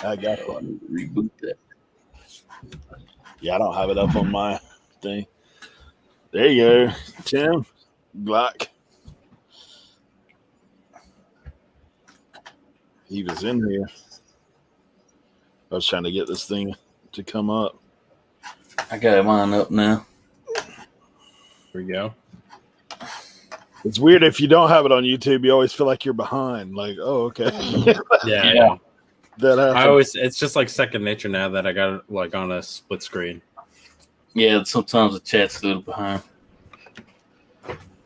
I got I need to reboot that. Yeah, I don't have it up on my thing. There you go, Tim Glock. He was in here. I was trying to get this thing to come up. I got mine up now. Here we go. It's weird if you don't have it on YouTube. You always feel like you're behind. Like, oh, okay. Yeah. That happens. It's just like second nature now that I got it like on a split screen. Yeah, sometimes the chat's a little behind.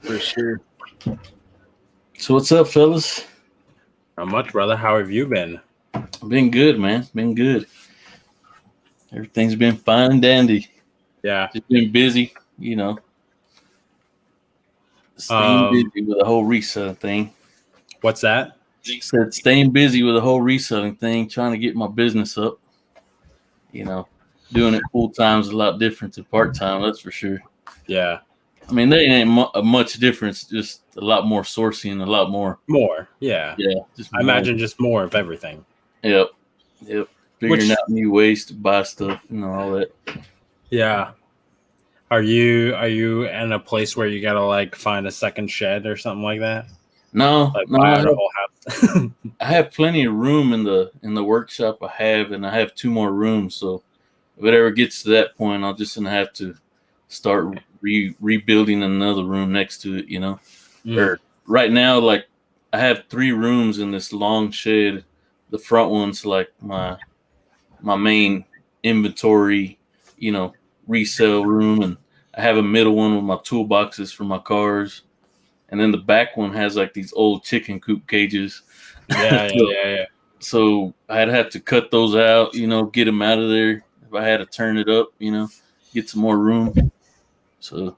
For sure. So what's up, fellas? Not much, brother. How have you been? Been good, man. Been good. Everything's been fine and dandy. Yeah. Just been busy, you know. Staying busy with the whole reselling thing. What's that? Said staying busy with the whole reselling thing, trying to get my business up. You know, doing it full time is a lot different than part time. That's for sure. Yeah. I mean, there ain't much difference. Just a lot more sourcing, a lot more. More. Yeah. Yeah. I imagine just more of everything. Yep. Figuring out new ways to buy stuff, all that. Yeah. Are you in a place where you gotta like find a second shed or something like that? No, like buy out a whole house. I have plenty of room in the workshop I have, and I have 2 more rooms. So if it ever gets to that point, I'll just gonna have to start rebuilding another room next to it. Or right now, like I have 3 rooms in this long shed. The front one's like my main inventory, resale room, and I have a middle one with my toolboxes for my cars, and then the back one has like these old chicken coop cages. Yeah. So I'd have to cut those out, get them out of there. If I had to turn it up, get some more room. So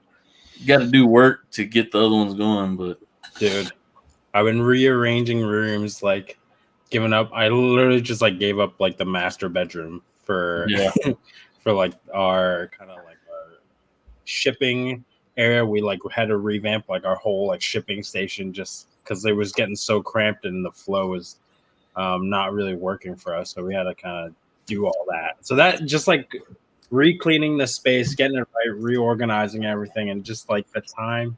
you got to do work to get the other ones going. But dude, I've been rearranging rooms, like giving up. I literally just like gave up like the master bedroom for for like our kind of like our shipping area. We like had to revamp like our whole like shipping station just because it was getting so cramped and the flow was not really working for us. So we had to kind of do all that. So that just like re-cleaning the space, getting it right, reorganizing everything, and just like the time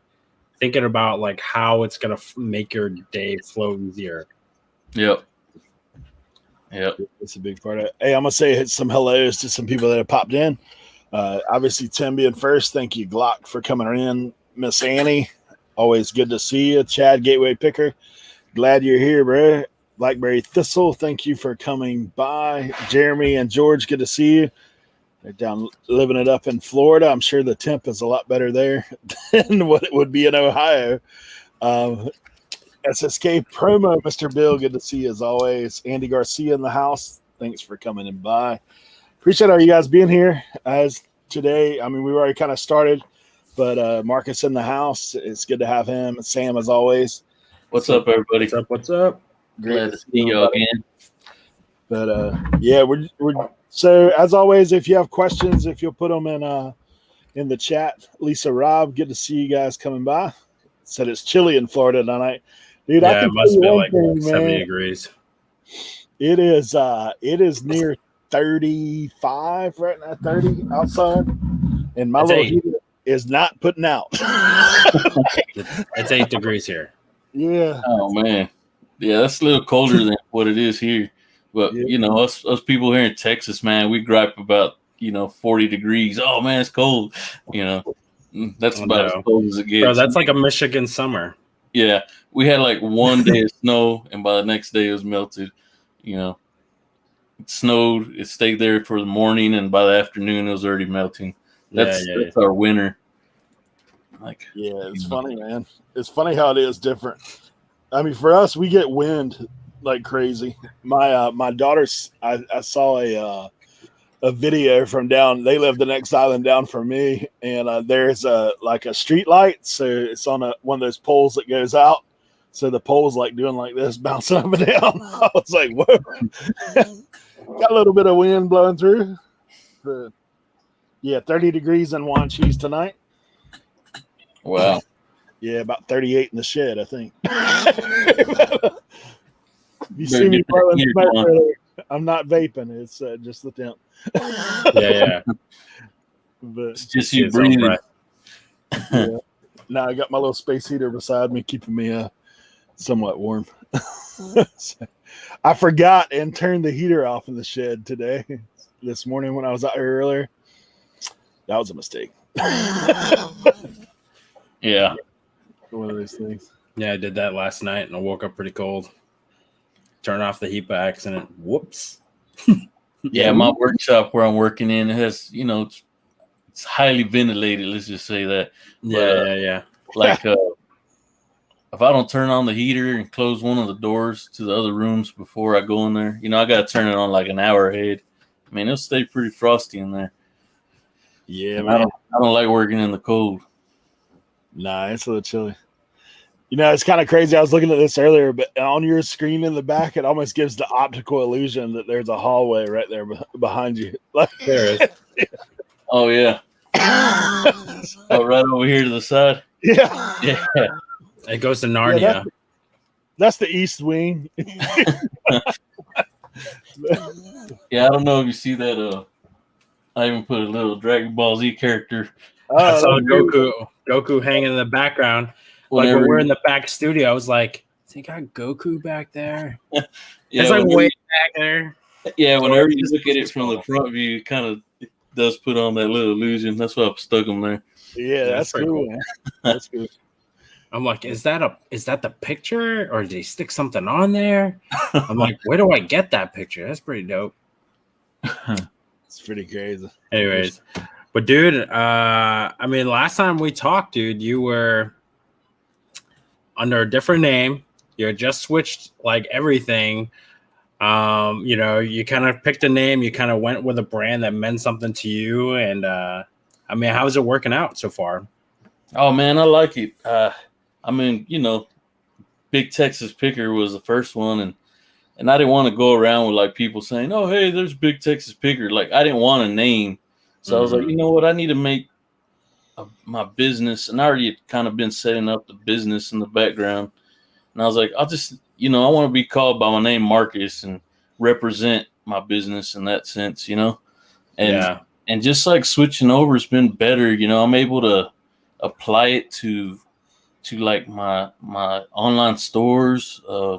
thinking about like how it's gonna make your day flow easier. Yep. It's a big part of it. Hey, I'm gonna say some hellos to some people that have popped in. Obviously, Tim being first. Thank you, Glock, for coming in. Miss Annie, always good to see you. Chad, Gateway Picker, glad you're here, bro. Blackberry Thistle, thank you for coming by. Jeremy and George, good to see you. They're down living it up in Florida. I'm sure the temp is a lot better there than what it would be in Ohio. SSK promo, Mr. Bill, good to see you as always. Andy Garcia in the house, thanks for coming in by. Appreciate all you guys being here. As today, I mean, we already kind of started, but Marcus in the house, it's good to have him. Sam, as always. What's up, everybody? What's up? Glad to see you again. But yeah, we're so as always. If you have questions, if you'll put them in the chat. Lisa, Rob, good to see you guys coming by. Said it's chilly in Florida tonight, dude. Yeah, it must be like 70 degrees. It is near 35 right now, 30 outside, and my little heater is not putting out. It's 8 degrees here. Yeah. Oh man. Yeah, that's a little colder than what it is here. But us people here in Texas, man, we gripe about 40 degrees. Oh man, it's cold. That's about as cold as it gets. Bro, that's like a Michigan summer. Yeah, we had like one day of snow, and by the next day it was melted. It snowed. It stayed there for the morning, and by the afternoon it was already melting. That's our winter. It's funny, man. It's funny how it is different. I mean, for us, we get wind like crazy. My daughter's. I saw a video from down. They live the next island down from me, and there's a street light. So it's on one of those poles that goes out. So the pole's like doing like this, bouncing up and down. I was like, whoa. Got a little bit of wind blowing through. But yeah, 30 degrees in Wanchese tonight. Wow. Yeah, about 38 in the shed, I think. You see me blowing smoke earlier. I'm not vaping. It's just the temp. Yeah. But It's just you breathing. yeah. Now I got my little space heater beside me, keeping me somewhat warm. So, I forgot and turned the heater off in the shed today. This morning when I was out here earlier. That was a mistake. Yeah. One of those things. Yeah, I did that last night and I woke up pretty cold. Turn off the heat by accident. Whoops. Yeah, my workshop where I'm working in, it has, it's highly ventilated. Let's just say that. But, yeah. Like, if I don't turn on the heater and close one of the doors to the other rooms before I go in there, I got to turn it on like an hour ahead. I mean, it'll stay pretty frosty in there. Yeah, man. I don't like working in the cold. Nah, it's a little chilly. It's kind of crazy. I was looking at this earlier, but on your screen in the back, it almost gives the optical illusion that there's a hallway right there behind you. Like, there is. Oh, yeah. Oh, right over here to the side. Yeah. It goes to Narnia. Yeah, that's the East Wing. Yeah, I don't know if you see that. I even put a little Dragon Ball Z character. I saw Goku hanging in the background. Like when we're in the back studio, I was like, "Has he got Goku back there?" Yeah, it's like way back there. Yeah, whenever you look at it from the front view, it kind of does put on that little illusion. That's why I stuck him there. Yeah, that's cool. Man. That's good. I'm like, is that the picture, or did he stick something on there? I'm like, where do I get that picture? That's pretty dope. It's pretty crazy. Anyways, but dude, I mean, last time we talked, dude, you were under a different name. You had just switched like everything. You kind of picked a name. You kind of went with a brand that meant something to you. And I mean, how's it working out so far? Oh man, I like it. I mean, Big Texas Picker was the first one, and I didn't want to go around with like people saying, "Oh, hey, there's Big Texas Picker." Like I didn't want a name, so I was like, you know what, I need to make my business, and I already had kind of been setting up the business in the background, and I was like, I'll just, I want to be called by my name, Marcus, and represent my business in that sense, and just like switching over has been better. I'm able to apply it to like my online stores. I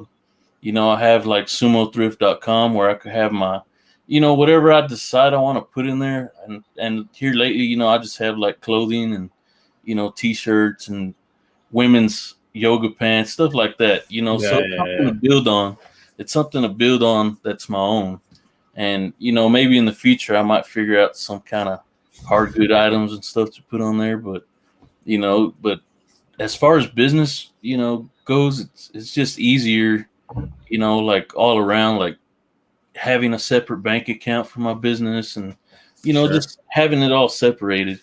have like sumothrift.com where I could have my, whatever I decide I want to put in there. And here lately, I just have like clothing and, t-shirts and women's yoga pants, stuff like that, something to build on. It's something to build on that's my own. And, maybe in the future I might figure out some kind of hard good items and stuff to put on there. But as far as business, goes, it's just easier, like all around, like having a separate bank account for my business and, just having it all separated.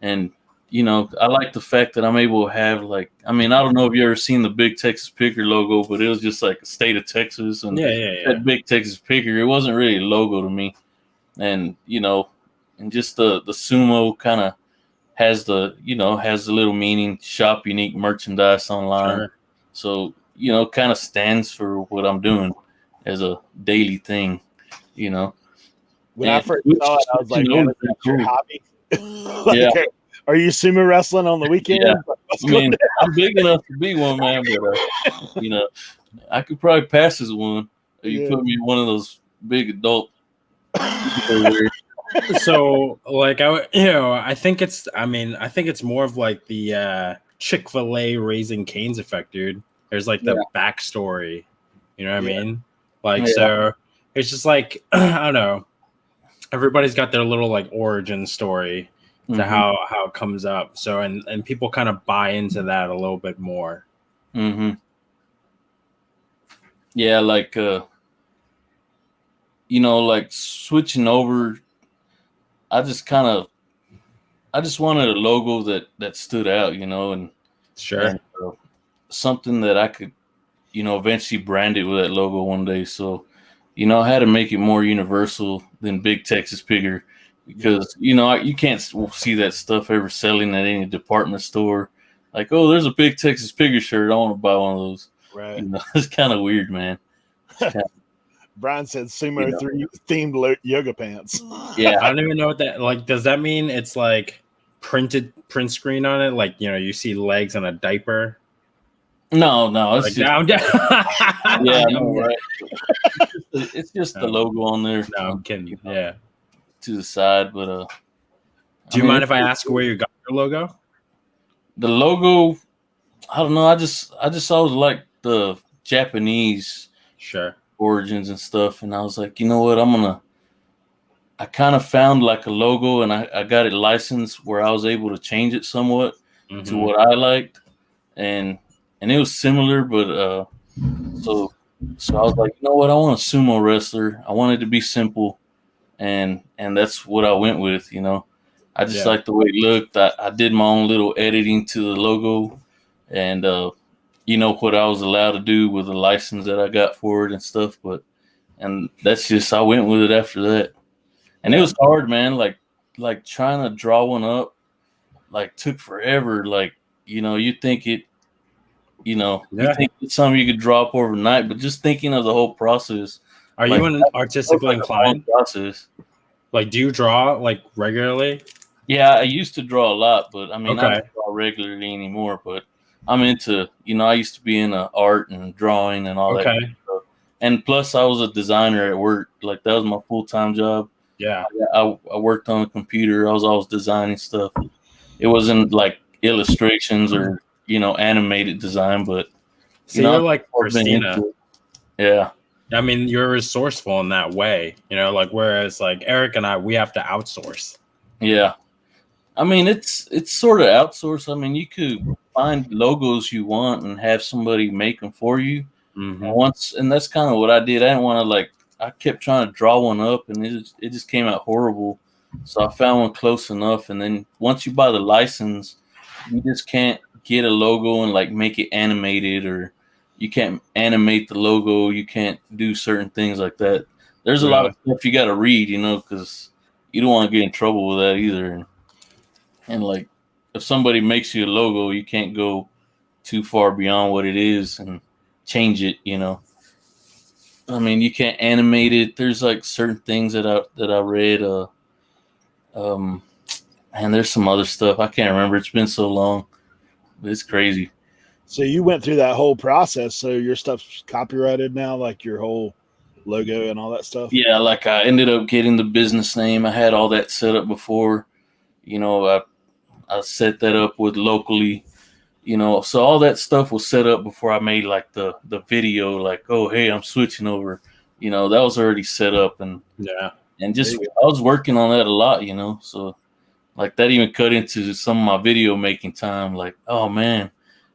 And, I like the fact that I'm able to have like, I mean, I don't know if you ever seen the Big Texas Picker logo, but it was just like a state of Texas and that Big Texas Picker, it wasn't really a logo to me. And, and just the Sumo kind of has the little meaning, shop unique merchandise online. So, kind of stands for what I'm doing as a daily thing, When I first saw it, I was like, man, that's your hobby. Yeah. Are you sumo wrestling on the weekend? Yeah. I mean, I'm big enough to be one, man, but, I could probably pass as one if you put me in one of those big adult. So like I think it's more of like the Chick-fil-A Raising Cane's effect, dude. There's like the backstory, you know what I mean? Like so it's just like I don't know. Everybody's got their little like origin story to how it comes up. So and people kind of buy into that a little bit more. Yeah, like like switching over, I just wanted a logo that stood out, and something that I could, eventually brand it with that logo one day. So, I had to make it more universal than Big Texas Picker because, you can't see that stuff ever selling at any department store. Like, oh, there's a Big Texas Picker shirt. I want to buy one of those. Right. It's kind of weird, man. Brian said sumo themed yoga pants. Yeah, I don't even know what that like. Does that mean it's like printed print screen on it? Like, you know, you see legs on a diaper. No, it's like, just yeah, no, right. It's just the logo on there. No, I'm kidding. Yeah, to the side, but do you mind if I ask where you got your logo? The logo, I don't know. I just always liked the Japanese origins and stuff, and I was like, you know what, I kind of found like a logo, and I got it licensed where I was able to change it somewhat to what I liked, and it was similar, but so I was like, you know what, I want a sumo wrestler. I wanted to be simple, and that's what I went with. You know, I just liked the way it looked. I did my own little editing to the logo, and you know what I was allowed to do with the license that I got for it and stuff. And that's just, I went with it after that. And it was hard, man. Like trying to draw one up, like took forever. Like, you know, you think it, you know, you think it's something you could draw up overnight, but just thinking of the whole process. Are you an artistically inclined? Process. Like, do you draw like regularly? Yeah, I used to draw a lot, but I mean, I don't draw regularly anymore. But I'm into, you know, I used to be into art and drawing and all that kind of stuff. And plus, I was a designer at work. Like, that was my full-time job. Yeah. I worked on a computer. I was always designing stuff. It wasn't like illustrations or, you know, animated design, but so you're like Christina. Yeah. I mean, you're resourceful in that way, you know, like, whereas like Eric and I, we have to outsource. Yeah. I mean, it's sort of outsourced. I mean, you could find logos you want and have somebody make them for you. And that's kind of what I did. I didn't want to I kept trying to draw one up, and it just came out horrible. So I found one close enough, and then once you buy the license, you just can't get a logo and like make it animated, or you can't animate the logo. You can't do certain things like that. There's a lot of stuff you got to read, you know, because you don't want to get in trouble with that either. And like, if somebody makes you a logo, you can't go too far beyond what it is and change it, you know. I mean, you can't animate it. There's like certain things that I read. And there's some other stuff I can't remember. It's been so long, but it's crazy. So you went through that whole process. So your stuff's copyrighted now, like your whole logo and all that stuff. Yeah, like I ended up getting the business name. I had all that set up before. You know, I set that up with locally. You know, so all that stuff was set up before I made like the video, like, oh, hey, I'm switching over. You know, that was already set up, and just I was working on that a lot, you know. So like that even cut into some of my video making time. Like, oh man,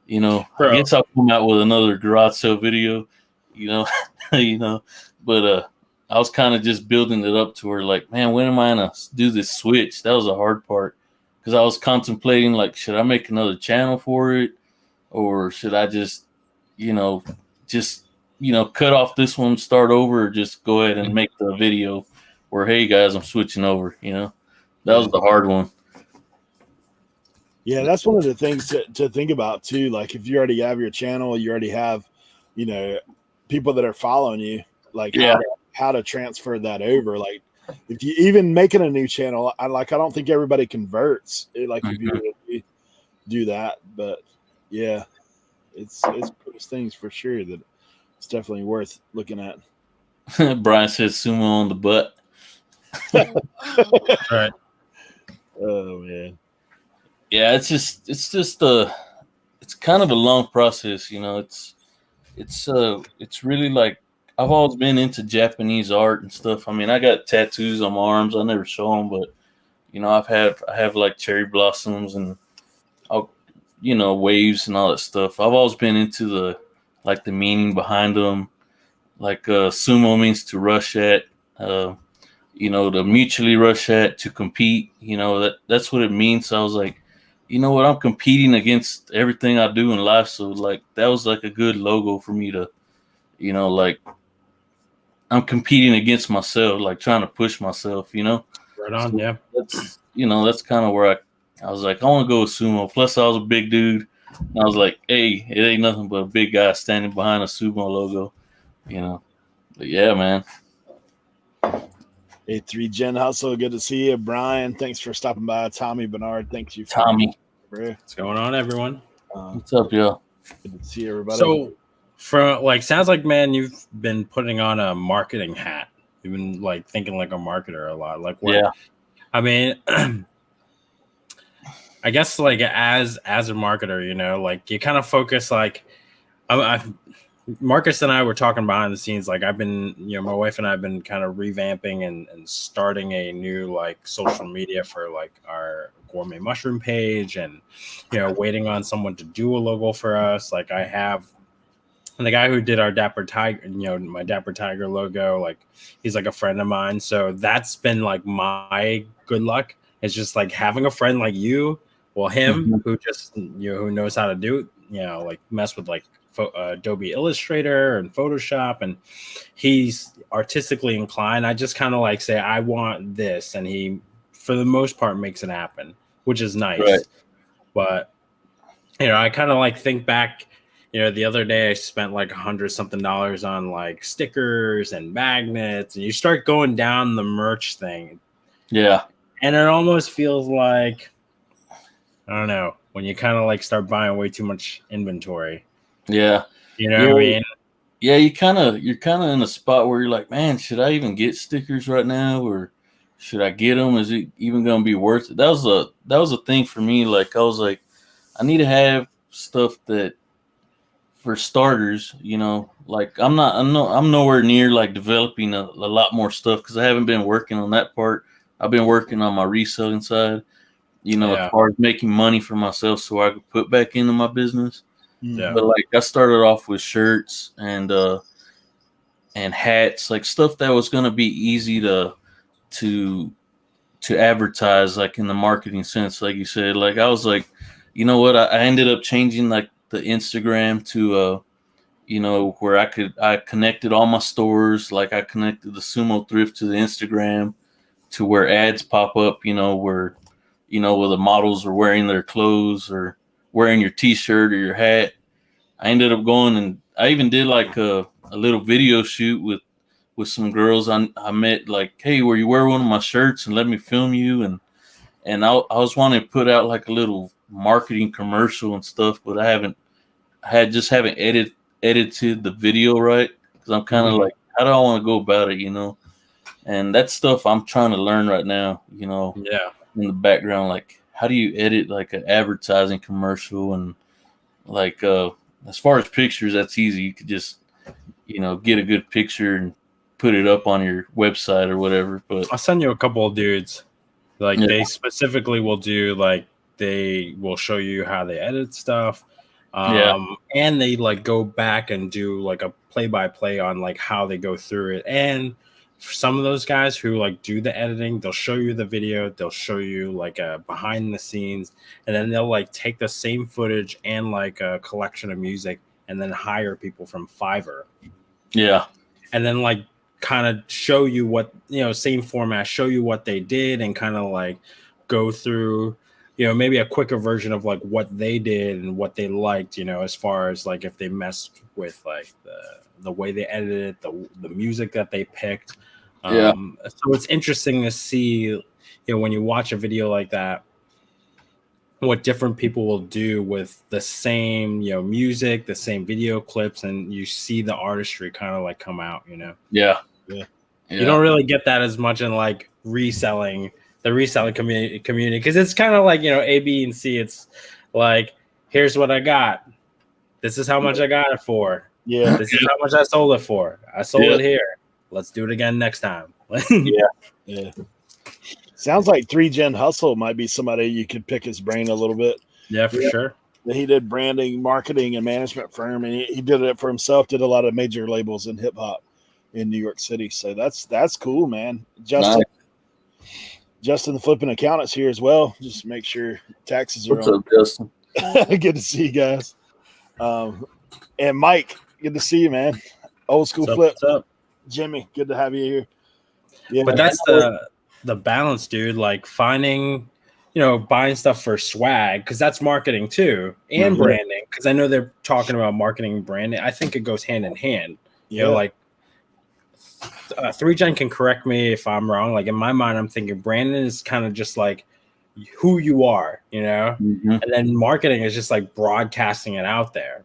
you know, I guess I'll come out with another garage sale video, you know, you know. But I was kind of just building it up to where like, man, when am I gonna do this switch? That was the hard part. Because I was contemplating, like, should I make another channel for it, or should I just cut off this one, start over, or just go ahead and make the video where, hey guys, I'm switching over. You know, that was the hard one. Yeah, that's one of the things to think about too. Like, if you already have your channel, you already have, you know, people that are following you. Like, how to transfer that over. Like, if you even making a new channel, I don't think everybody converts. If you really do that, but yeah, it's those things for sure that it's definitely worth looking at. Brian says sumo on the butt. Right. Oh man. Yeah, it's kind of a long process, you know. It's really like, I've always been into Japanese art and stuff. I mean, I got tattoos on my arms. I never show them, but you know, I have like cherry blossoms and waves and all that stuff. I've always been into the meaning behind them. Like sumo means to rush at, to mutually rush at, to compete. You know, that's what it means. So I was like, you know what, I'm competing against everything I do in life. So like that was like a good logo for me to, you know, like, I'm competing against myself, like trying to push myself, you know. Right on, so yeah. That's kind of where I was like, I want to go with sumo. Plus, I was a big dude. And I was like, hey, it ain't nothing but a big guy standing behind a sumo logo, you know. But yeah, man. Hey, 3 Gen Hustle, good to see you. Brian, thanks for stopping by. Tommy Bernard, thank you. Tommy. What's going on, everyone? What's up, y'all? Good to see everybody. So, sounds like, man, you've been putting on a marketing hat. You've been like thinking like a marketer a lot. Like, what? Yeah. I mean, I guess like as a marketer, you know, like you kind of focus like, Marcus and I were talking behind the scenes. Like I've been, you know, my wife and I have been kind of revamping and starting a new like social media for like our gourmet mushroom page, and you know, waiting on someone to do a logo for us. Like I have, and the guy who did our Dapper Tiger, you know, my Dapper Tiger logo, like he's like a friend of mine. So that's been like my good luck. It's just like having a friend like you, well, him who just, you know, who knows how to do, you know, like mess with like Adobe Illustrator and Photoshop, and he's artistically inclined. I just kind of like say I want this, and he for the most part makes it happen, which is nice. Right. But you know, I kind of like think back, you know, the other day I spent like $100-something on like stickers and magnets, and you start going down the merch thing. Yeah. And it almost feels like, I don't know, when you kind of like start buying way too much inventory. Yeah. You know what I mean? Yeah, you're kind of in a spot where you're like, man, should I even get stickers right now, or should I get them? Is it even going to be worth it? That was a thing for me. Like I was like, I need to have stuff that, for starters, you know, like I'm nowhere near like developing a lot more stuff because I haven't been working on that part. I've been working on my reselling side, you know, as far as making money for myself so I could put back into my business. Yeah. But like I started off with shirts and hats, like stuff that was gonna be easy to advertise, like in the marketing sense, like you said. Like I was like, you know what? I ended up changing like the Instagram to you know, where I connected all my stores, like I connected the Sumo Thrift to the Instagram to where ads pop up, you know, where, you know, where the models are wearing their clothes or wearing your t-shirt or your hat. I ended up going, and I even did like a little video shoot with some girls I met, like, hey, will you wear one of my shirts and let me film you? And I was wanting to put out like a little marketing commercial and stuff, but I haven't edited the video right, because I'm kind of like, how do I want to go about it, you know? And that stuff I'm trying to learn right now, you know. Yeah. In the background, like how do you edit like an advertising commercial? And like as far as pictures, that's easy. You could just, you know, get a good picture and put it up on your website or whatever. But I'll send you a couple of dudes. Like they specifically will do, like they will show you how they edit stuff. And they like go back and do like a play-by-play on like how they go through it. And for some of those guys who like do the editing, they'll show you the video, they'll show you like a behind the scenes, and then they'll like take the same footage and like a collection of music and then hire people from Fiverr. Yeah. And then like kind of show you what, you know, same format, show you what they did and kind of like go through, you know, maybe a quicker version of like what they did and what they liked, you know, as far as like if they messed with like the way they edited it, the music that they picked. So it's interesting to see, you know, when you watch a video like that, what different people will do with the same, you know, music, the same video clips, and you see the artistry kind of like come out, you know? Yeah. You don't really get that as much in like reselling, the reselling community, because it's kind of like, you know, A, B, and C. It's like, here's what I got. This is how much I got it for. Yeah. This is how much I sold it for. I sold it here. Let's do it again next time. Yeah. Sounds like 3 Gen Hustle might be somebody you could pick his brain a little bit. Yeah, for sure. He did branding, marketing, and management firm, and he did it for himself. Did a lot of major labels in hip hop in New York City. So that's cool, man. Justin, the flipping accountant's here as well. Just make sure taxes are on. What's up, Justin? Good to see you guys. And Mike, good to see you, man. Old school flip. What's up? Jimmy, good to have you here. Yeah, but that's the balance, dude. Like finding, you know, buying stuff for swag, because that's marketing too, and branding. Because I know they're talking about marketing and branding. I think it goes hand in hand. You know, like 3Gen can correct me if I'm wrong. Like in my mind, I'm thinking branding is kind of just like who you are, you know, and then marketing is just like broadcasting it out there.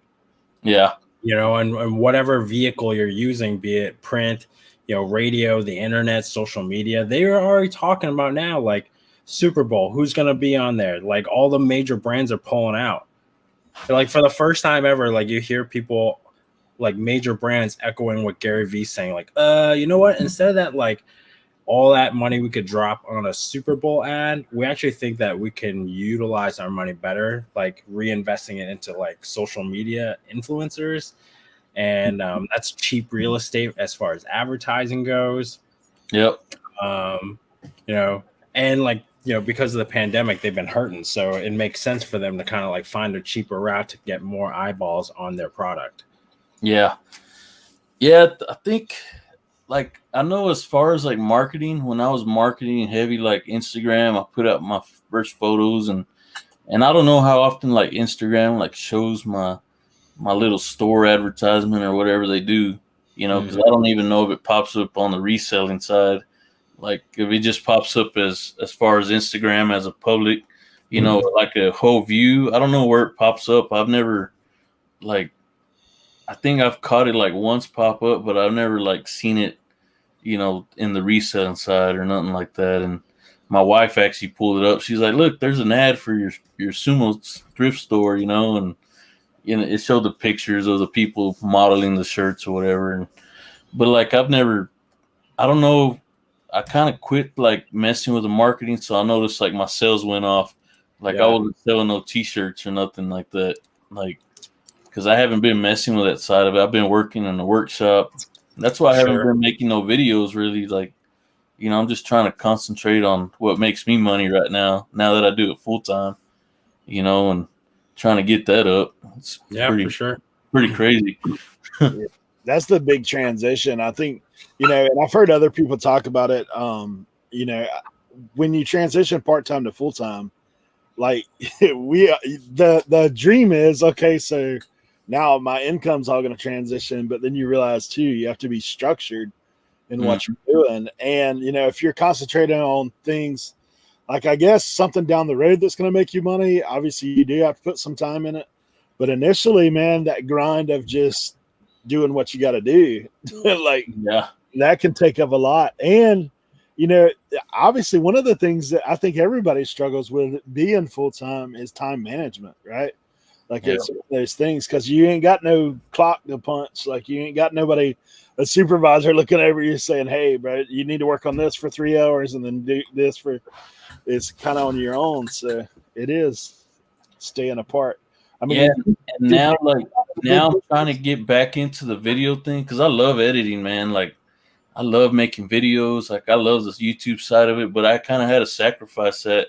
Yeah. You know, and whatever vehicle you're using, be it print, you know, radio, the internet, social media, they are already talking about now, like Super Bowl, who's going to be on there? Like all the major brands are pulling out. Like for the first time ever, like you hear people like major brands echoing what Gary Vee's saying, like, you know what? Instead of that, like all that money we could drop on a Super Bowl ad, we actually think that we can utilize our money better, like reinvesting it into like social media influencers. And that's cheap real estate as far as advertising goes. Yep. You know, and like, you know, because of the pandemic, they've been hurting. So it makes sense for them to kind of like find a cheaper route to get more eyeballs on their product. Yeah. Yeah. I think like, I know as far as like marketing, when I was marketing heavy, like Instagram, I put out my first photos and I don't know how often like Instagram like shows my little store advertisement or whatever they do, you know, because I don't even know if it pops up on the reselling side. Like if it just pops up as far as Instagram as a public, you know, like a whole view. I don't know where it pops up. I've never like, I think I've caught it like once pop up, but I've never like seen it, you know, in the reselling side or nothing like that. And my wife actually pulled it up. She's like, look, there's an ad for your Sumo thrift store, you know, and you know, it showed the pictures of the people modeling the shirts or whatever. But like, I don't know. I kind of quit like messing with the marketing. So I noticed like my sales went off. Like I wasn't selling no t-shirts or nothing like that. Like, cause I haven't been messing with that side of it. I've been working in the workshop. That's why I haven't been making no videos really. Like, you know, I'm just trying to concentrate on what makes me money right now that I do it full time, you know, and trying to get that up. It's for sure. Pretty crazy. That's the big transition. I think, you know, and I've heard other people talk about it. You know, when you transition part-time to full-time, like the dream is, okay, so now my income's all going to transition, but then you realize too, you have to be structured in what you're doing. And, you know, if you're concentrating on things like, I guess something down the road that's going to make you money, obviously you do have to put some time in it. But initially, man, that grind of just doing what you got to do, like, that can take up a lot. And, you know, obviously one of the things that I think everybody struggles with being full-time is time management, right? Like it's those things, because you ain't got no clock to punch. Like you ain't got nobody, a supervisor looking over you saying, hey, bro, you need to work on this for 3 hours and then do this for, it's kind of on your own. So it is staying apart. I mean, and now I'm trying to get back into the video thing because I love editing, man. Like I love making videos. Like I love this YouTube side of it, but I kind of had to sacrifice that,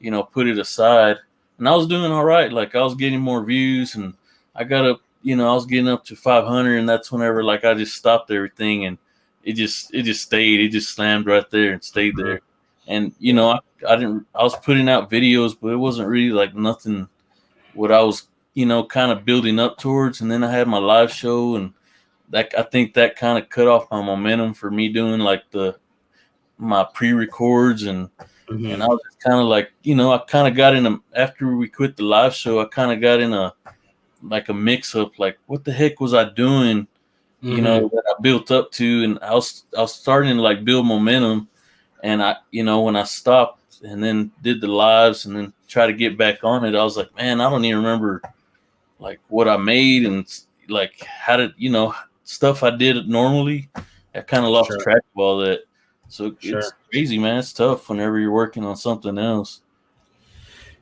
you know, put it aside. And I was doing all right. Like I was getting more views, and I got up, you know, I was getting up to 500, and that's whenever like I just stopped everything, and it just stayed. It just slammed right there and stayed there. And you know, I was putting out videos, but it wasn't really like nothing what I was, you know, kind of building up towards. And then I had my live show, and that I think that kind of cut off my momentum for me doing like my pre-records and I was kind of like, you know, I kind of got in after we quit the live show, I kind of got in a mix up, like what the heck was I doing, you know, that I built up to, and I was starting to like build momentum, and I, you know, when I stopped and then did the lives and then try to get back on it, I was like, man, I don't even remember like what I made and like how to, you know, stuff I did normally. I kind of lost track of all that. So it's crazy, man. It's tough whenever you're working on something else.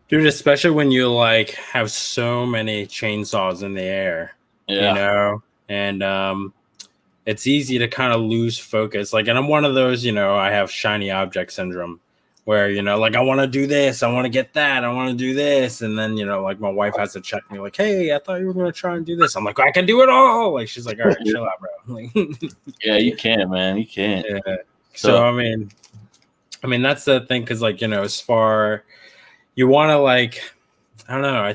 Dude, especially when you like have so many chainsaws in the air, you know, and it's easy to kind of lose focus. Like, and I'm one of those, you know, I have shiny object syndrome where, you know, like I want to do this, I want to get that, I want to do this. And then, you know, like my wife has to check me like, hey, I thought you were going to try and do this. I'm like, I can do it all. Like, she's like, all right, chill out, bro. Like, yeah, you can't, man. You can't. Yeah. So, I mean, that's the thing. Cause like, you know, as far you want to like, I don't know.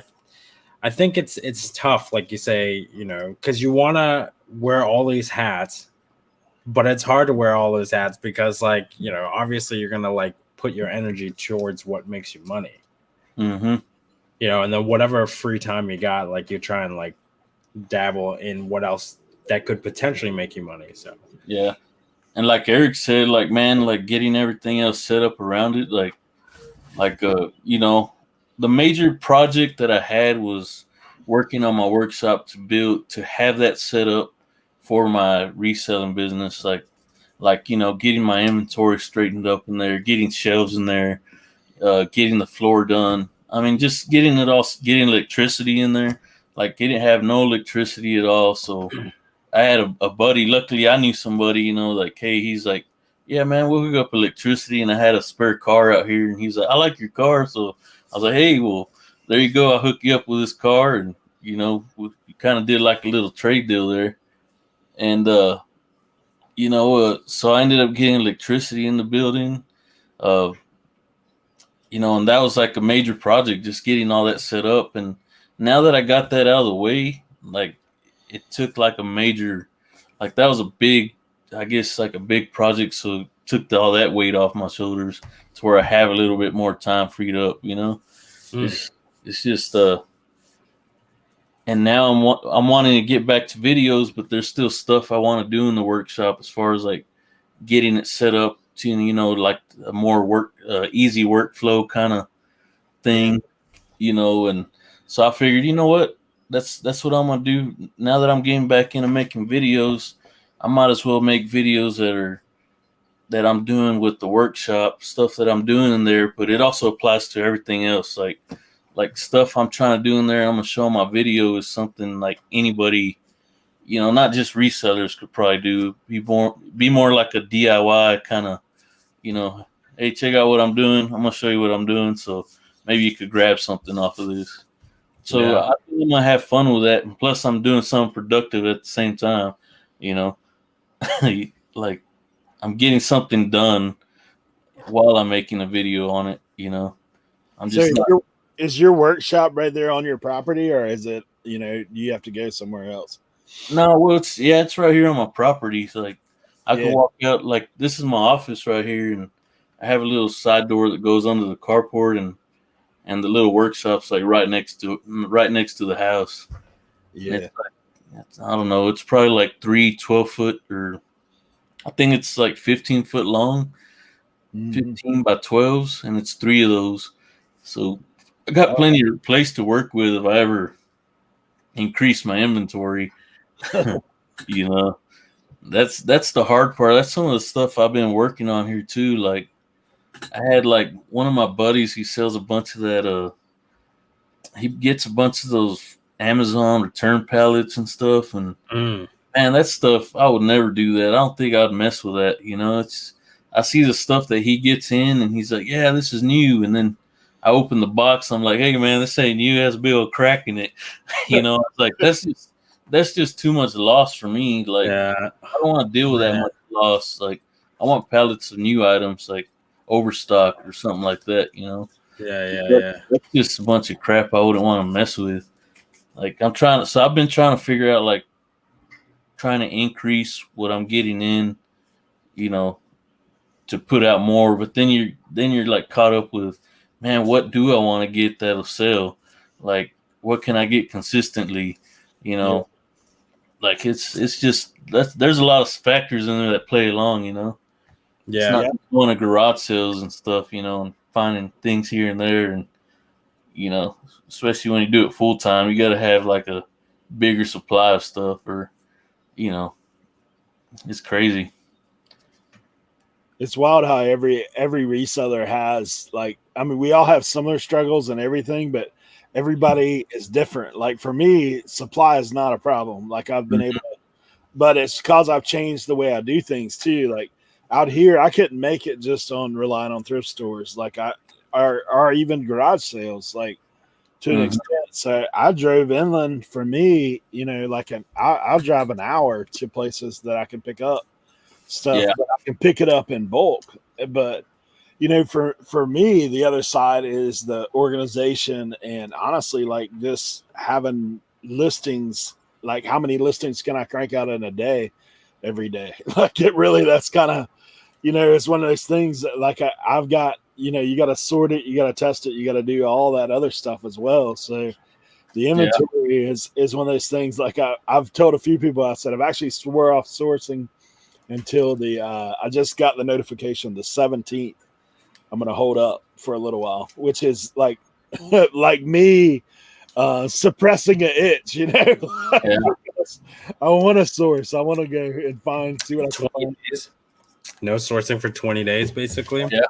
I think it's tough. Like you say, you know, cause you want to wear all these hats but it's hard to wear all those hats because, like, you know, obviously you're gonna like put your energy towards what makes you money. Mm-hmm. You know, and then whatever free time you got, like you try and like dabble in what else that could potentially make you money. So Yeah. And like Eric said, like, man, like getting everything else set up around it, you know, the major project that I had was working on my workshop to have that set up for my reselling business, you know, getting my inventory straightened up in there, getting shelves in there, getting the floor done. I mean, just getting it all, getting electricity in there. Like, it didn't have no electricity at all. So I had a buddy. Luckily, I knew somebody, you know, like, hey, he's like, yeah, man, we'll hook up electricity. And I had a spare car out here. And he's like, I like your car. So I was like, hey, well, there you go. I'll hook you up with this car. And, you know, we kind of did like a little trade deal there. And, you know, so I ended up getting electricity in the building. Uh, you know, and that was like a major project, just getting all that set up. And now that I got that out of the way, like, it took like a major, like, that was a big, I guess, like a big project. So it took all that weight off my shoulders to where I have a little bit more time freed up, you know. It's just, and now I'm wanting to get back to videos, but there's still stuff I want to do in the workshop as far as like getting it set up to, you know, like a more easy workflow kind of thing, you know. And so I figured, you know what, that's what I'm gonna do now that I'm getting back into making videos. I might as well make videos that I'm doing with the workshop stuff that I'm doing in there, but it also applies to everything else, like stuff I'm trying to do in there. I'm gonna show my video is something like anybody, you know, not just resellers could probably do. Be more like a DIY kind of, you know, hey, check out what I'm doing. I'm gonna show you what I'm doing. So maybe you could grab something off of this. So I think I'm gonna have fun with that. And plus, I'm doing something productive at the same time. You know, like, I'm getting something done while I'm making a video on it. You know, I'm just is your workshop right there on your property, or is it, you know, you have to go somewhere else? No, well, it's right here on my property. So, like, I can walk out. Like, this is my office right here, and I have a little side door that goes under the carport, and the little workshop's like right next to the house. Yeah, I don't know. It's probably like 3 12-foot, or I think it's like 15-foot long, 15 by 12s, and it's 3 of those. So I got plenty of place to work with if I ever increase my inventory. You know, that's the hard part. That's some of the stuff I've been working on here too. Like, I had like one of my buddies, he sells a bunch of that. He gets a bunch of those Amazon return pallets and stuff, and man, that stuff, I would never do that. I don't think I'd mess with that. You know, I see the stuff that he gets in, and he's like, yeah, this is new. And then I open the box. I'm like, hey, man, this ain't new. It has a big old crack in it. You know, it's like, that's just too much loss for me. Like, I don't want to deal with that much loss. Like, I want pallets of new items, like overstock or something like that, you know? That's just a bunch of crap I wouldn't want to mess with. Like, I've been trying to figure out, like, trying to increase what I'm getting in, you know, to put out more. But then you're like caught up with, man, what do I want to get that'll sell? Like, what can I get consistently? You know, like, it's just there's a lot of factors in there that play along. You know, it's not just going to garage sales and stuff. You know, and finding things here and there, and, you know, especially when you do it full time, you got to have like a bigger supply of stuff, or, you know, it's crazy. It's wild how every reseller has, like, I mean, we all have similar struggles and everything, but everybody is different. Like, for me, supply is not a problem. Like, I've been able to, but it's because I've changed the way I do things too. Like, out here, I couldn't make it just on relying on thrift stores, like or even garage sales, like, to an extent. So I drove inland. For me, you know, like, I'll drive an hour to places that I can pick up stuff, but I can pick it up in bulk. But, you know, for me, the other side is the organization, and honestly, like, just having listings. Like, how many listings can I crank out in a day? every day. Like it really, that's kind of, it's one of those things that like I've got, you got to sort it, you got to test it, you got to do all that other stuff as well. So the inventory is one of those things. Like I've told a few people, I said, I've actually swore off sourcing until I just got the notification the 17th. I'm going to hold up for a little while, which is like, like me suppressing an itch, Yeah. I want to source. I want to go and see what I can find. No sourcing for 20 days, basically. Yeah.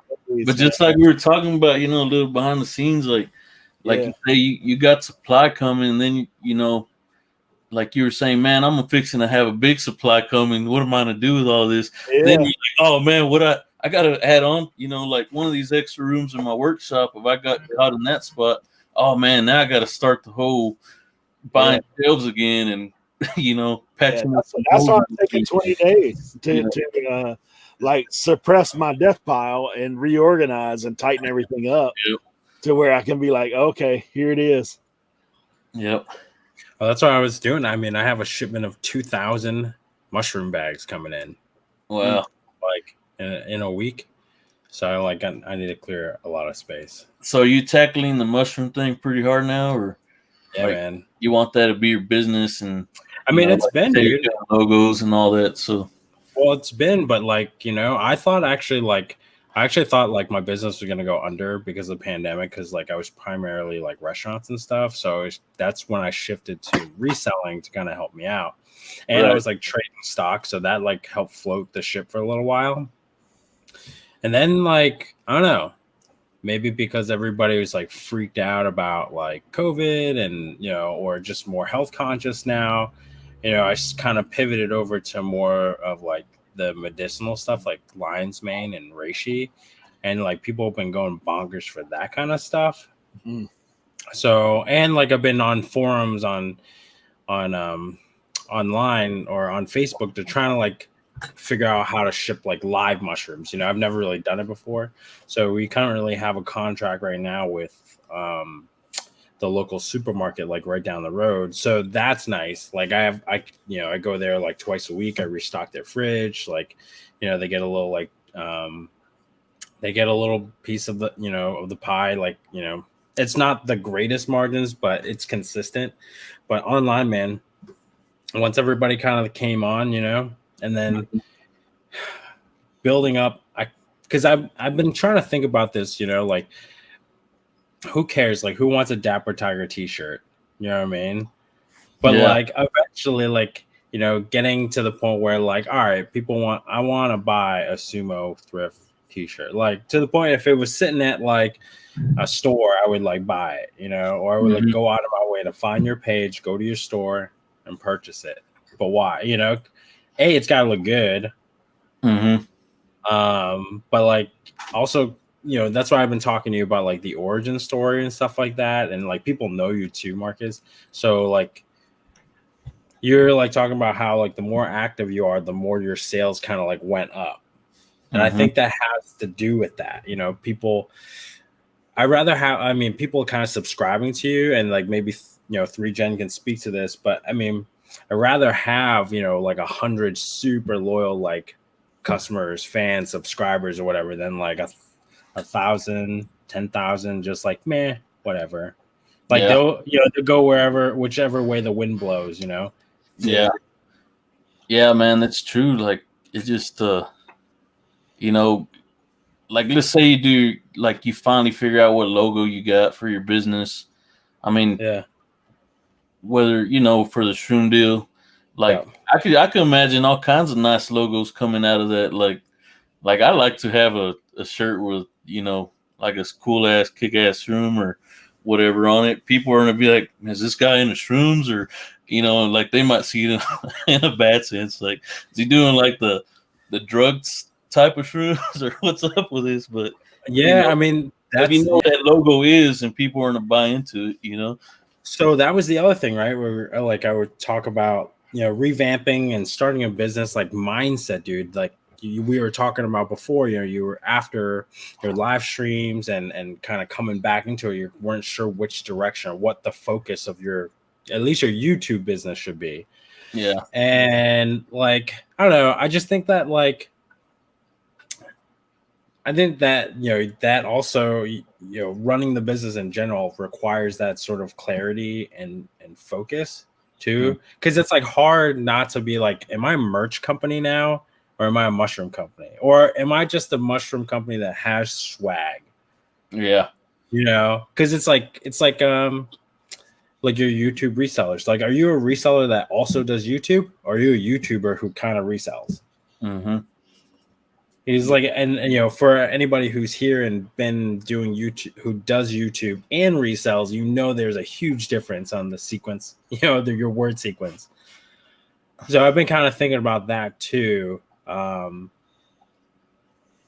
But just like we were talking about, a little behind the scenes, like you say, you got supply coming, and then, like you were saying, man, I'm fixing to have a big supply coming. What am I going to do with all this? Yeah. Then you're like, oh, man, I got to add on, like one of these extra rooms in my workshop. If I got caught in that spot, oh, man, now I got to start the whole buying shelves again and, patching up. That's why I'm taking 20 days to like suppress my death pile and reorganize and tighten everything up to where I can be like, okay, here it is. Yep. Well, that's what I was doing. I mean, I have a shipment of 2,000 mushroom bags coming in. Wow. Like in a week. So I need to clear a lot of space. So are you tackling the mushroom thing pretty hard now, or man, you want that to be your business? And I mean, it's been, dude, logos and all that. So well, it's been, but I actually thought like my business was going to go under because of the pandemic, because like I was primarily like restaurants and stuff. So that's when I shifted to reselling to kind of help me out. And I was like trading stock. So that like helped float the ship for a little while. And then like, I don't know, maybe because everybody was like freaked out about like COVID and, or just more health conscious now, I kind of pivoted over to more of like the medicinal stuff like lion's mane and reishi, and like people have been going bonkers for that kind of stuff. So, and like I've been on forums on online or on Facebook to try to like figure out how to ship like live mushrooms. I've never really done it before, so we currently have a contract right now with the local supermarket like right down the road. So that's nice. Like I go there like twice a week. I restock their fridge. Like, they get a little like they get a little piece of the of the pie. Like, it's not the greatest margins, but it's consistent. But online, man, once everybody kind of came on, and then building up, because I've been trying to think about this, like, who cares? Like, who wants a Dapper Tiger t-shirt? You know what I mean? But like eventually, like, getting to the point where like, all right, I want to buy a Sumo Thrift t-shirt. Like, to the point, if it was sitting at like a store, I would like buy it, or I would like go out of my way to find your page, go to your store and purchase it. But why? It's gotta look good. But like also, that's why I've been talking to you about like the origin story and stuff like that. And like people know you too, Marcus. So like you're like talking about how like the more active you are, the more your sales kind of like went up. And I think that has to do with that. People kind of subscribing to you, and like maybe 3Gen can speak to this, but I mean, I'd rather have, like 100 super loyal like customers, fans, subscribers or whatever than like 1,000, 10,000 just like meh, whatever. Like they'll go whichever way the wind blows, Yeah, man, that's true. Like it's just like let's say you do, like you finally figure out what logo you got for your business. I mean, whether for the shroom deal, like I could imagine all kinds of nice logos coming out of that. Like I like to have a shirt with like a cool ass kick ass shroom or whatever on it. People are gonna be like, is this guy into shrooms? Or like they might see it in a bad sense, like is he doing like the drugs type of shrooms or what's up with this? But I mean, that's what that logo is, and people are gonna buy into it, So that was the other thing, right? Where like I would talk about revamping and starting a business, like mindset, dude. Like we were talking about before, you were after your live streams and kind of coming back into it. You weren't sure which direction or what the focus of at least your YouTube business should be. Yeah. And like, I don't know, I just think that like, I think that, you know, that also, you know, running the business in general requires that sort of clarity and focus too. Because it's like hard not to be like, am I a merch company now, or am I a mushroom company, or am I just a mushroom company that has swag? Yeah. You know, because it's like your YouTube resellers. Like, are you a reseller that also does YouTube, or are you a YouTuber who kind of resells? Mm-hmm. He's like, and you know, for anybody who's here and been doing YouTube, who does YouTube and resells, you know, there's a huge difference on the sequence, you know, your word sequence. So I've been kind of thinking about that too, and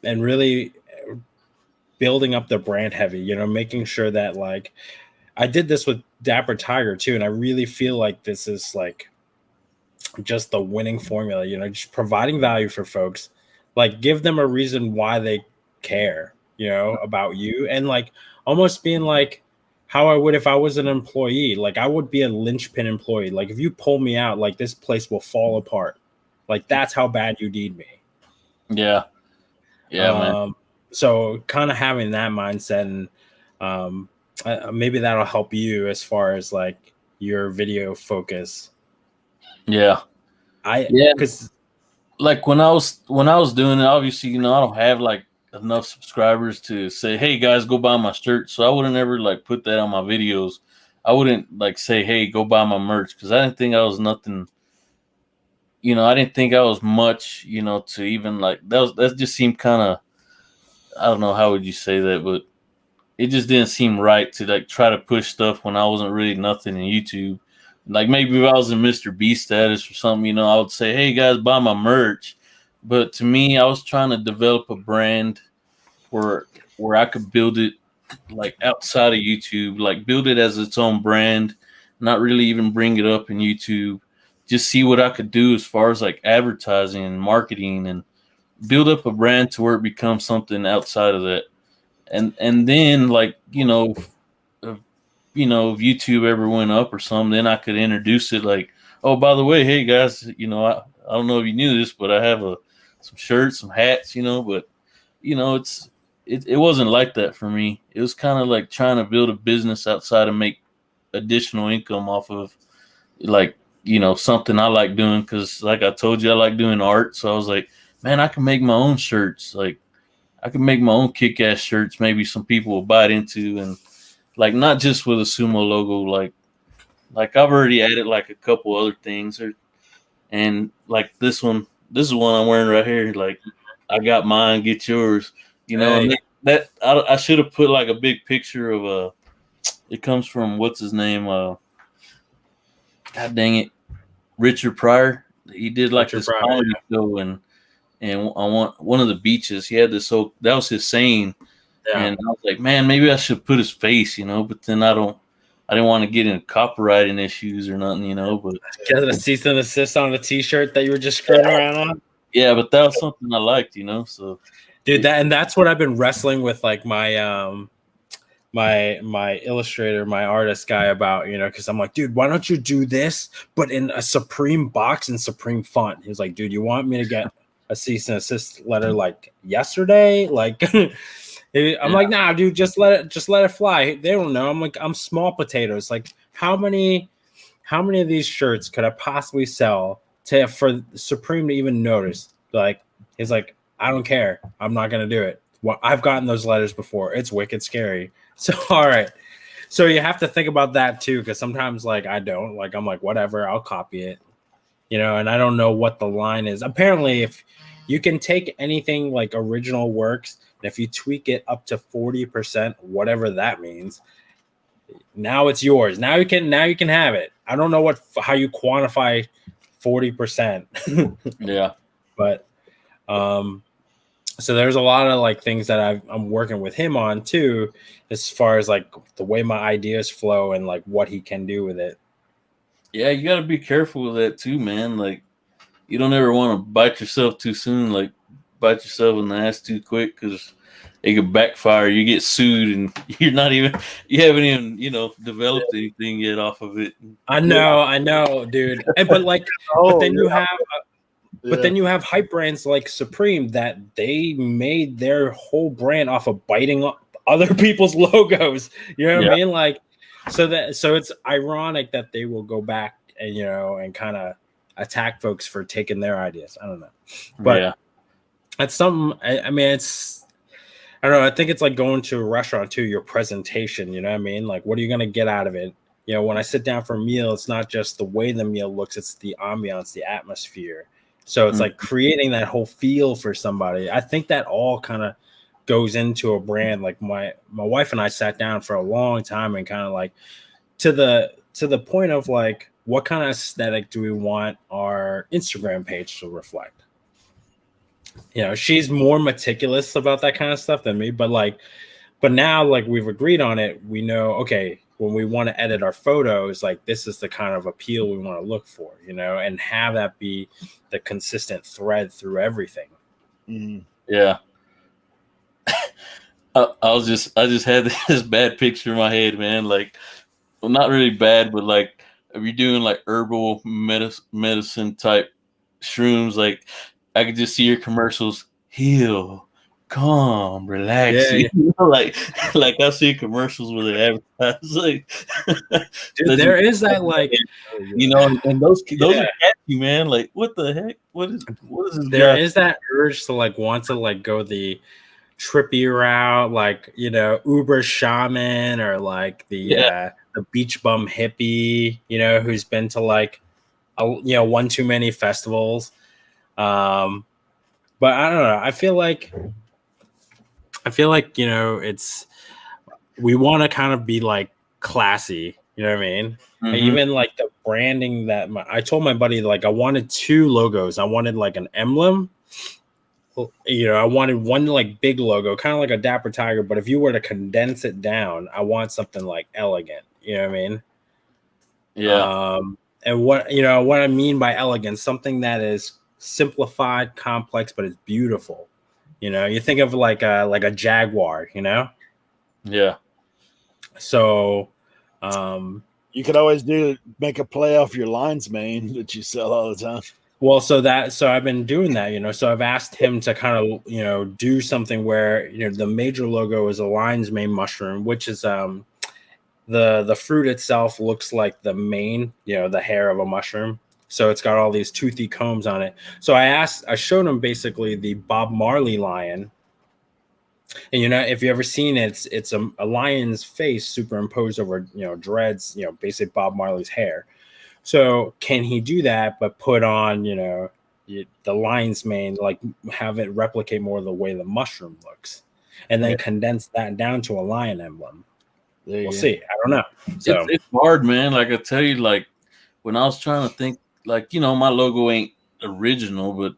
really building up the brand heavy, you know, making sure that like I did this with Dapper Tiger too, and I really feel like this is like just the winning formula, you know, just providing value for folks, like give them a reason why they care, you know, about you, and like almost being like how I would if I was an employee. Like, I would be a linchpin employee. Like, if you pull me out, like this place will fall apart. Like, that's how bad you need me. Yeah. Yeah, man. So kind of having that mindset, and maybe that'll help you as far as like your video focus. Yeah. Because like when I was doing it, obviously, you know, I don't have like enough subscribers to say, hey guys, go buy my shirt. So I wouldn't ever like put that on my videos. I wouldn't like say, hey, go buy my merch, because I didn't think I was nothing. You know, I didn't think I was much, you know, to even like that just seemed kind of, I don't know, how would you say that, but it just didn't seem right to like try to push stuff when I wasn't really nothing in YouTube. Like, maybe if I was in Mr. B status or something, you know, I would say, hey guys, buy my merch. But to me, I was trying to develop a brand where I could build it like outside of YouTube, like build it as its own brand, not really even bring it up in YouTube. Just see what I could do as far as like advertising and marketing, and build up a brand to where it becomes something outside of that. And then, like, if YouTube ever went up or something, then I could introduce it like, oh, by the way, hey guys, you know, I don't know if you knew this, but I have some shirts, some hats, you know. But you know, it wasn't like that for me. It was kind of like trying to build a business outside and make additional income off of, like, you know, something I like doing, because like I told you, I like doing art. So I was like, man, I can make my own shirts. Like, I can make my own kick-ass shirts. Maybe some people will buy it into, and like not just with a Sumo logo. Like I've already added like a couple other things, and like this is one I'm wearing right here. Like, I got mine, get yours. You know, and that I should have put like a big picture of it comes from, what's his name? God dang it, Richard Pryor. He did like this comedy show, and on one of the beaches, he had this whole, that was his saying. Yeah. And I was like, man, maybe I should put his face, you know, but then I didn't want to get in copyrighting issues or nothing, you know. But get a cease and desist on a t-shirt that you were just screwing around on. Yeah, but that was something I liked, you know. So dude, that's what I've been wrestling with, like my my illustrator, my artist guy, about, you know, because I'm like, dude, why don't you do this but in a Supreme box and Supreme font? He was like, dude, you want me to get a cease and desist letter like yesterday? Like I'm like, nah, dude, just let it fly. They don't know. I'm like, I'm small potatoes. Like, how many of these shirts could I possibly sell for Supreme to even notice? Like, he's like, I don't care. I'm not gonna do it. Well, I've gotten those letters before. It's wicked scary. So, all right. So you have to think about that too, because sometimes, like, I don't. Like, I'm like, whatever, I'll copy it. You know, and I don't know what the line is. Apparently, if you can take anything like original works, and if you tweak it up to 40%, whatever that means, now it's yours. Now you can have it. I don't know how you quantify 40%. Yeah. But so there's a lot of like things that I'm working with him on too, as far as like the way my ideas flow and like what he can do with it. Yeah, you got to be careful with that too, man. Like, you don't ever want to bite yourself too soon, like bite yourself in the ass too quick, because it could backfire. You get sued, and you haven't even developed anything yet off of it. I know, dude. But like, but then you have. But then you have hype brands like Supreme that they made their whole brand off of biting other people's logos. You know what I mean? Like, so it's ironic that they will go back and and kind of attack folks for taking their ideas. I don't know, but that's something. I mean, it's I don't know. I think it's like going to a restaurant too. Your presentation. You know what I mean? Like, what are you gonna get out of it? When I sit down for a meal, it's not just the way the meal looks; it's the ambiance, the atmosphere. So it's like creating that whole feel for somebody. I think that all kind of goes into a brand. Like my wife and I sat down for a long time and kind of like to the point of like, what kind of aesthetic do we want our Instagram page to reflect? She's more meticulous about that kind of stuff than me, but now like we've agreed on it. We know, okay, when we want to edit our photos, like this is the kind of appeal we want to look for, and have that be the consistent thread through everything. Mm-hmm. Yeah. I just had this bad picture in my head, man. Like, well, not really bad, but like, if you're doing like herbal medicine type shrooms, like I could just see your commercials, heal, calm, relax. Yeah. Like I see commercials where they advertise like, dude, there is that like, and those are catchy, man. Like, what the heck? What is this? There is that urge to like want to like go the trippy route, like Uber shaman or like the beach bum hippie, who's been to like one too many festivals. But I don't know. I feel like it's we want to kind of be like classy, you know what I mean? Mm-hmm. Even like the branding that I told my buddy, like I wanted 2 logos. I wanted like an emblem. I wanted one like big logo, kind of like a Dapper Tiger, but if you were to condense it down, I want something like elegant. You know what I mean? Yeah. And what I mean by elegant, something that is simplified, complex, but it's beautiful. You think of like a Jaguar, Yeah. So, you could always make a play off your lion's mane that you sell all the time. Well, so I've been doing that, so I've asked him to kind of, do something where, the major logo is a lion's mane mushroom, which is, the fruit itself looks like the mane, the hair of a mushroom. So it's got all these toothy combs on it. So I showed him basically the Bob Marley lion. And, if you ever seen it, it's a lion's face superimposed over, dreads, basically Bob Marley's hair. So can he do that, but put on, the lion's mane, like have it replicate more of the way the mushroom looks, and then condense that down to a lion emblem? We'll see. I don't know. So it's hard, man. Like I tell you, like when I was trying to think, like, my logo ain't original, but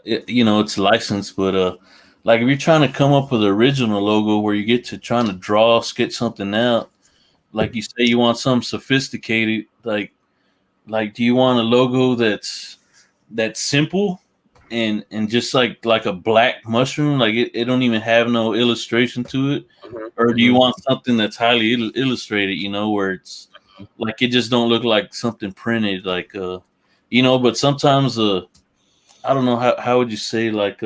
it's licensed. But like if you're trying to come up with an original logo where you get to trying to sketch something out, like you say, you want something sophisticated, like, do you want a logo that's simple and just like a black mushroom, like it don't even have no illustration to it, or do you want something that's highly illustrated, where it's like it just don't look like something printed, like but sometimes I don't know how would you say, like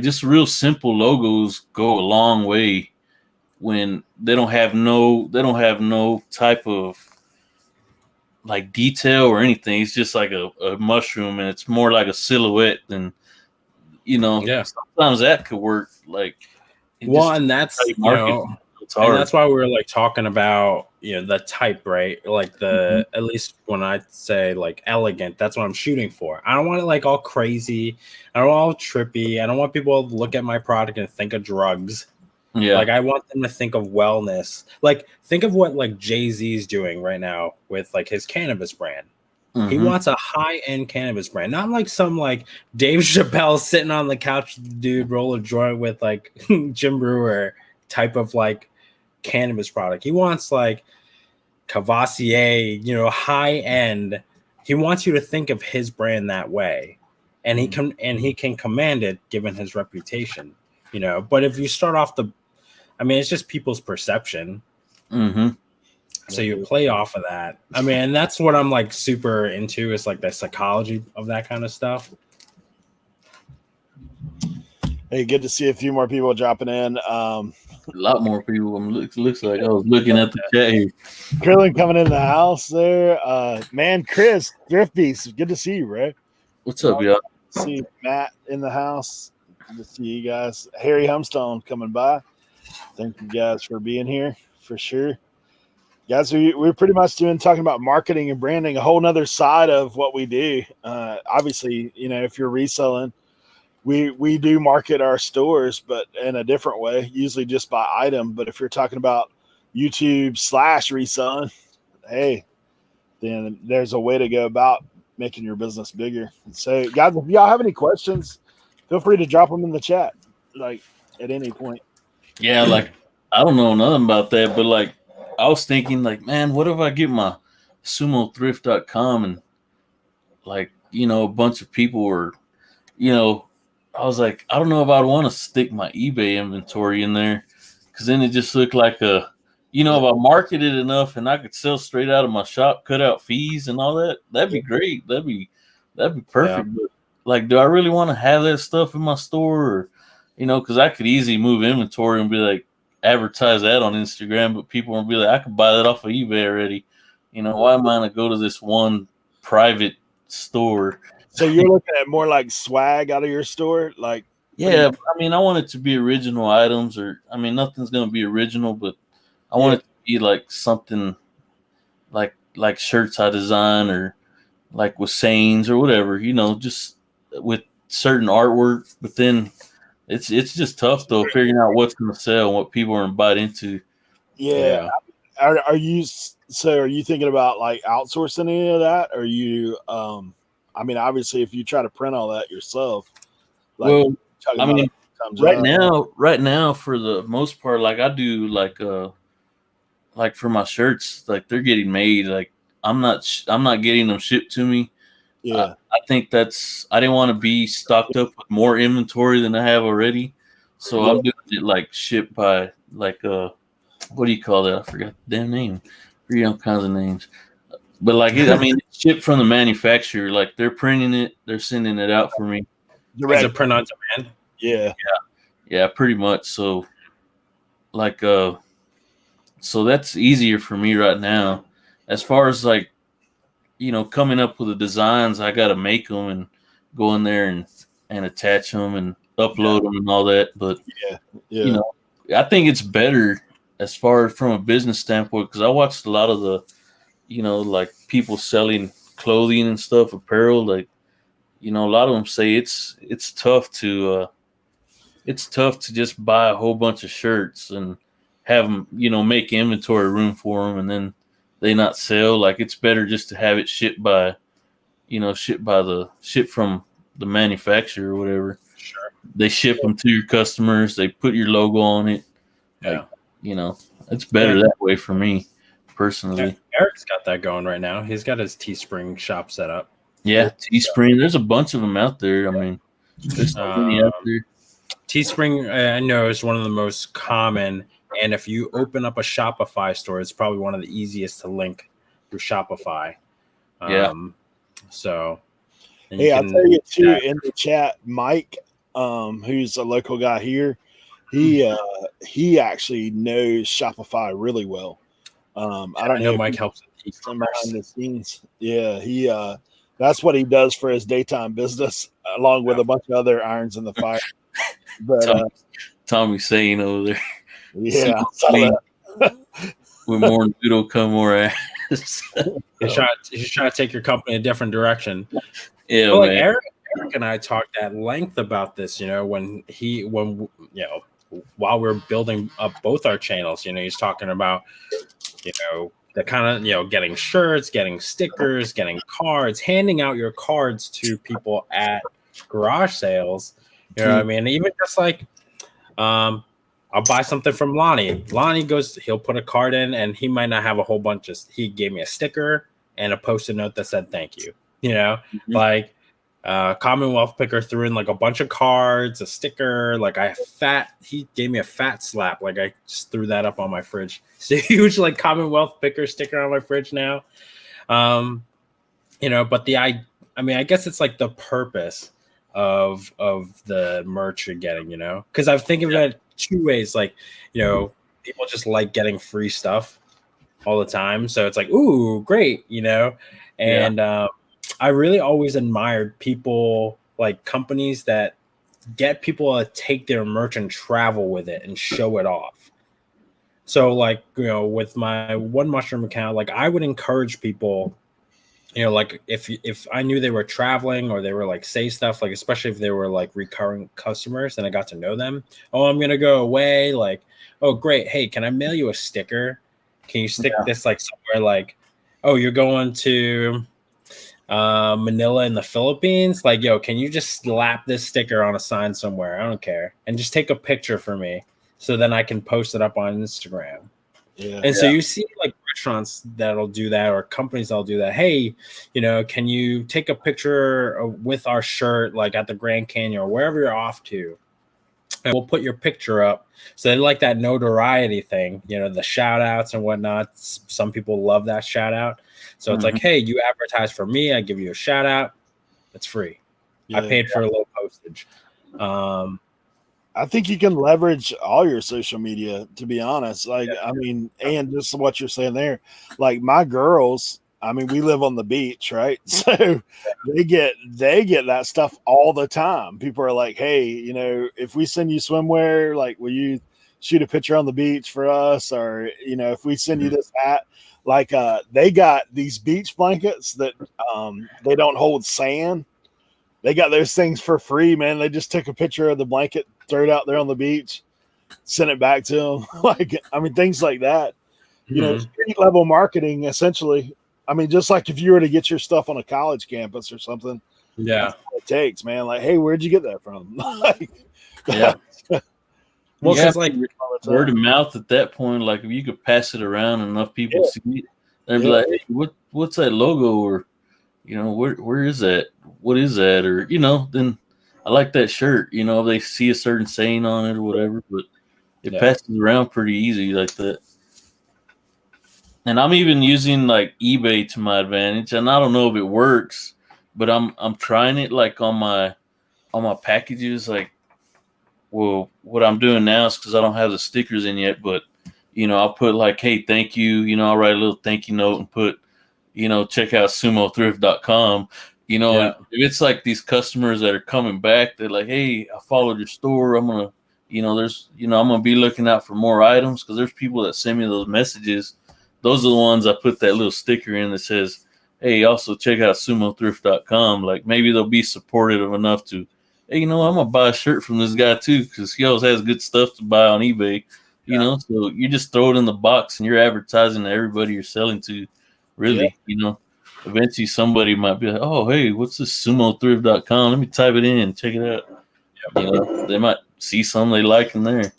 just real simple logos go a long way when they don't have no type of like detail or anything. It's just like a mushroom, and it's more like a silhouette than sometimes that could work. Like, and that's and that's why we were like talking about the type, right? Like at least when I say like elegant, that's what I'm shooting for. I don't want it like all crazy. I don't want all trippy. I don't want people to look at my product and think of drugs. Yeah. Like I want them to think of wellness. Like think of what like Jay-Z's doing right now with like his cannabis brand. Mm-hmm. He wants a high-end cannabis brand, not like some like Dave Chappelle sitting on the couch, dude, roll a joint with like Jim Brewer type of like cannabis product. He wants like Cavassier, high-end. He wants you to think of his brand that way, and he can command it given his reputation. you know. But if you start off it's just people's perception. Mm-hmm. So you play off of that. I mean, and that's what I'm like super into is like the psychology of that kind of stuff. Hey, good to see a few more people dropping in. A lot more people. Looks like I was looking at the chat here. Krillin coming in the house there. Man, Chris, Thrift Beast, good to see you, bro. What's up, y'all? See Matt in the house. Good to see you guys. Harry Humstone coming by. Thank you guys for being here for sure. Guys, we're pretty much talking about marketing and branding, a whole nother side of what we do. Obviously, you know, if you're reselling, we do market our stores, but in a different way, usually just by item. But if you're talking about YouTube / reselling, hey, then there's a way to go about making your business bigger. So, guys, if y'all have any questions, feel free to drop them in the chat, like at any point. Yeah, like I don't know nothing about that, but like I was thinking, like, man, what if I get my sumothrift.com and like, you know, a bunch of people were, you know, I was like, I don't know if I'd want to stick my eBay inventory in there because then it just looked like a, you know, if I marketed enough and I could sell straight out of my shop, cut out fees and all that, that'd be great. That'd be perfect. Yeah. But like, do I really want to have that stuff in my store? Or, you know, because I could easily move inventory and be like, advertise that on Instagram, but people will be like, I could buy that off of eBay already. You know, why am I going to go to this one private store? So you're looking at more like swag out of your store? Like, yeah, I mean, I want it to be original items, or I mean, nothing's going to be original, but I want it to be like something like shirts I design or like with sayings or whatever, you know, just with certain artwork. But then it's just tough though, figuring out what's going to sell and what people are invited into. Yeah. Are you thinking about like outsourcing any of that? Or you, I mean, obviously if you try to print all that yourself, like, well, I mean, right now for the most part, like I do like for my shirts, like they're getting made, like I'm not getting them shipped to me. Yeah. I think I didn't want to be stocked up with more inventory than I have already. So I'm doing it like shipped by like what do you call that? I forgot the damn name. Pretty all kinds of names. But like I mean it's shipped from the manufacturer, like they're printing it, they're sending it out for me. Is it print on demand? Yeah, pretty much. So like so that's easier for me right now. As far as like, you know, coming up with the designs, I got to make them and go in there and attach them and upload them and all that. But, you know, I think it's better as far as from a business standpoint because I watched a lot of the, you know, like people selling clothing and stuff, apparel. Like, you know, a lot of them say it's tough to just buy a whole bunch of shirts and have them, you know, make inventory room for them and then they not sell. Like it's better just to have it shipped from the manufacturer or whatever. Sure. They ship them to your customers. They put your logo on it. Yeah. Like, you know, it's better that way for me personally. Yeah, Eric's got that going right now. He's got his Teespring shop set up. Yeah, Teespring. There's a bunch of them out there. I mean, there's so many out there. Teespring, I know, is one of the most common. And if you open up a Shopify store, it's probably one of the easiest to link through Shopify. So, hey, I'll tell you too in the chat, Mike, who's a local guy here, he actually knows Shopify really well. I don't know. Mike helps behind the scenes. Yeah, he that's what he does for his daytime business, along with a bunch of other irons in the fire. But Tommy saying over there. Yeah, with more noodle come more ass. He's trying to take your company a different direction. Yeah, but like man. Eric and I talked at length about this. You know, when while we're building up both our channels, you know, he's talking about, you know, the kind of, you know, getting shirts, getting stickers, getting cards, handing out your cards to people at garage sales. You know what I mean? Even just like, I'll buy something from Lonnie. Lonnie he'll put a card in and he might not have a whole bunch he gave me a sticker and a Post-it note that said, thank you. You know, like, Commonwealth Picker threw in like a bunch of cards, a sticker, like he gave me a fat slap. Like I just threw that up on my fridge. It's a huge like Commonwealth Picker sticker on my fridge now. But I guess it's like the purpose of the merch you're getting, because I'm thinking of it two ways. Like, people just like getting free stuff all the time. So it's like, ooh, great, and, I really always admired people, like companies that get people to take their merch and travel with it and show it off. So like, with my One Mushroom account, like I would encourage people, like if I knew they were traveling or they were like say stuff, like especially if they were like recurring customers and I got to know them. Oh, I'm going to go away. Like, oh, great. Hey, can I mail you a sticker? Can you stick this like somewhere like, oh, you're going to Manila in the Philippines, like, yo, can you just slap this sticker on a sign somewhere? I don't care, and just take a picture for me so then I can post it up on Instagram. So you see like restaurants that'll do that or companies that'll do that. Hey, can you take a picture with our shirt like at the Grand Canyon or wherever you're off to, and we'll put your picture up. So they like that notoriety thing, the shout outs and whatnot. Some people love that shout out. So it's like, hey, you advertise for me, I give you a shout out. It's free. I paid for a little postage. I think you can leverage all your social media, to be honest. Like, I mean, and just what you're saying there, like my girls, I mean, we live on the beach, right? So they get that stuff all the time. People are like, hey, if we send you swimwear, like, will you shoot a picture on the beach for us? Or, if we send you this hat, like they got these beach blankets that they don't hold sand. They got those things for free, man. They just took a picture of the blanket, throw it out there on the beach, send it back to them. Like, I mean, things like that. Street level marketing, essentially. I mean, just like if you were to get your stuff on a college campus or something, that's what it takes, man. Like, hey, where'd you get that from? Like, well, it's like word of mouth at that point. Like, if you could pass it around and enough people see it, they'd be like, hey, what's that logo? Or, where is that? What is that? Or, then I like that shirt. If they see a certain saying on it or whatever, but it passes around pretty easy like that. And I'm even using like eBay to my advantage, and I don't know if it works, but I'm trying it like on my packages. Like, well, what I'm doing now is because I don't have the stickers in yet, but I'll put like, hey, thank you. I'll write a little thank you note and put, check out sumothrift.com. If it's like these customers that are coming back, they're like, hey, I followed your store. I'm gonna, I'm gonna be looking out for more items, because there's people that send me those messages. Those are the ones I put that little sticker in that says, hey, also check out sumothrift.com. Like, maybe they'll be supportive enough to, hey, I'm going to buy a shirt from this guy too, because he always has good stuff to buy on eBay, so you just throw it in the box and you're advertising to everybody you're selling to, really, Eventually somebody might be like, oh, hey, what's this sumothrift.com? Let me type it in, check it out. They might see something they like in there.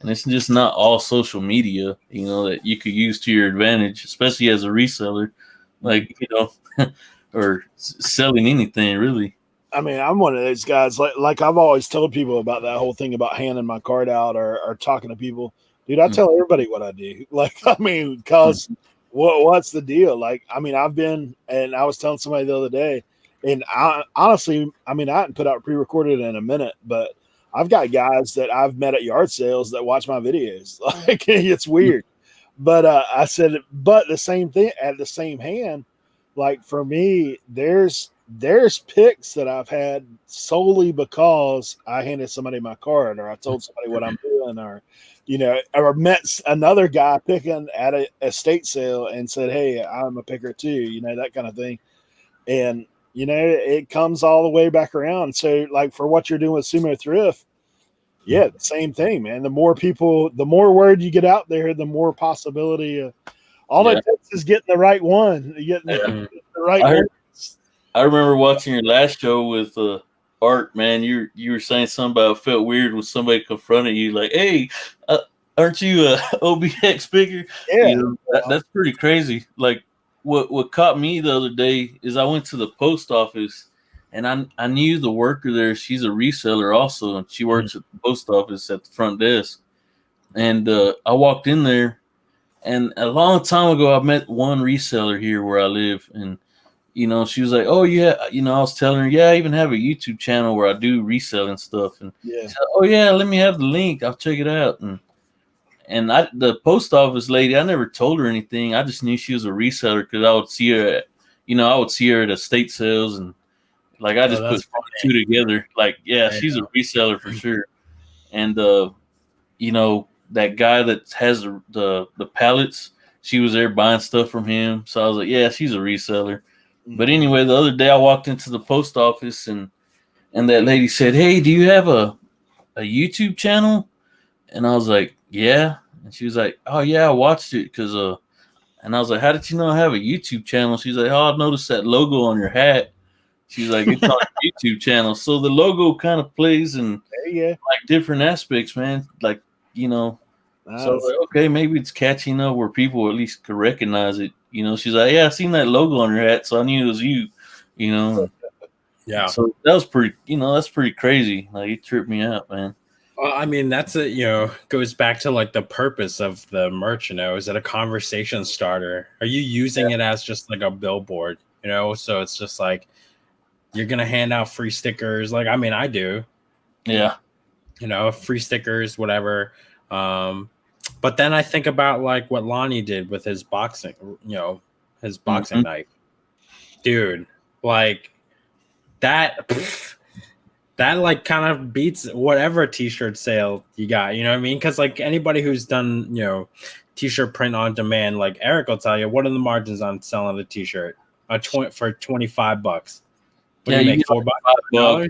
And it's just not all social media, that you could use to your advantage, especially as a reseller, like, or selling anything, really. I mean, I'm one of those guys, like I've always told people about that whole thing about handing my card out or talking to people. Dude, I tell everybody what I do. Like, I mean, because what's the deal? Like, I mean, I've been, and I was telling somebody the other day, and honestly, I mean, I hadn't put out pre-recorded in a minute, but I've got guys that I've met at yard sales that watch my videos. Like, it's weird. But I said, but the same thing at the same hand, like for me, there's picks that I've had solely because I handed somebody my card, or I told somebody what I'm doing, or, or met another guy picking at a estate sale and said, hey, I'm a picker too, that kind of thing. And, it comes all the way back around. So, like, for what you're doing with Sumo Thrift, the same thing, man. The more people, the more word you get out there, the more possibility. All it takes is getting the right one. Getting the right one. I remember watching your last show with Art, man. You were saying something about it felt weird when somebody confronted you, like, hey, aren't you a OBX picker? Yeah. That's pretty crazy. Like, what caught me the other day is I went to the post office and I knew the worker there. She's a reseller also, and she works at the post office at the front desk. And I walked in there, and a long time ago, I met one reseller here where I live, and she was like, "Oh yeah," I was telling her, "Yeah, I even have a YouTube channel where I do reselling stuff." And she said, "Oh yeah, let me have the link. I'll check it out." And the post office lady, I never told her anything. I just knew she was a reseller because I would see her at estate sales, and like I just put two together. Like, yeah, she's a reseller for sure. And that guy that has the pallets, she was there buying stuff from him. So I was like, yeah, she's a reseller. But anyway, the other day I walked into the post office and that lady said, "Hey, do you have a YouTube channel?" And I was like, "Yeah." And she was like, "Oh yeah, I watched it because and I was like, "How did you know I have a YouTube channel?" She's like, "Oh, I noticed that logo on your hat." She's like, "It's on your YouTube channel." So the logo kind of plays in like different aspects, man. Like, so I was like, okay, maybe it's catching up where people at least could recognize it. She's like, "Yeah, I seen that logo on your hat, so I knew it was you." Yeah. So that was pretty, that's pretty crazy. Like, it tripped me out, man. Well, I mean, that's goes back to like the purpose of the merch. Is it a conversation starter? Are you using it as just like a billboard? So it's just like you're gonna hand out free stickers. Like, I mean, I do. Yeah. Free stickers, whatever. But then I think about like what Lonnie did with his boxing, his boxing knife, dude. Like that. That like kind of beats whatever t-shirt sale you got, you know what I mean? Because like anybody who's done, t-shirt print on demand, like Eric will tell you, what are the margins on selling a t-shirt for $25? What do you make? $4?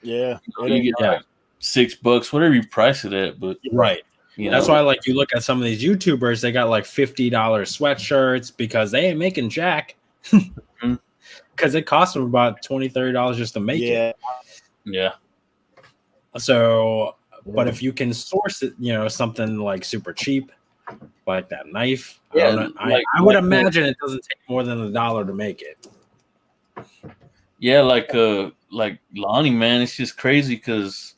Yeah, you get like $6, whatever you price it at. But right, that's why like you look at some of these YouTubers, they got like $50 sweatshirts because they ain't making jack, because it costs them about $20-$30 just to make it. Yeah. So, but if you can source it, something like super cheap, like that knife, I would imagine it doesn't take more than $1 to make it. Yeah, like Lonnie, man, it's just crazy because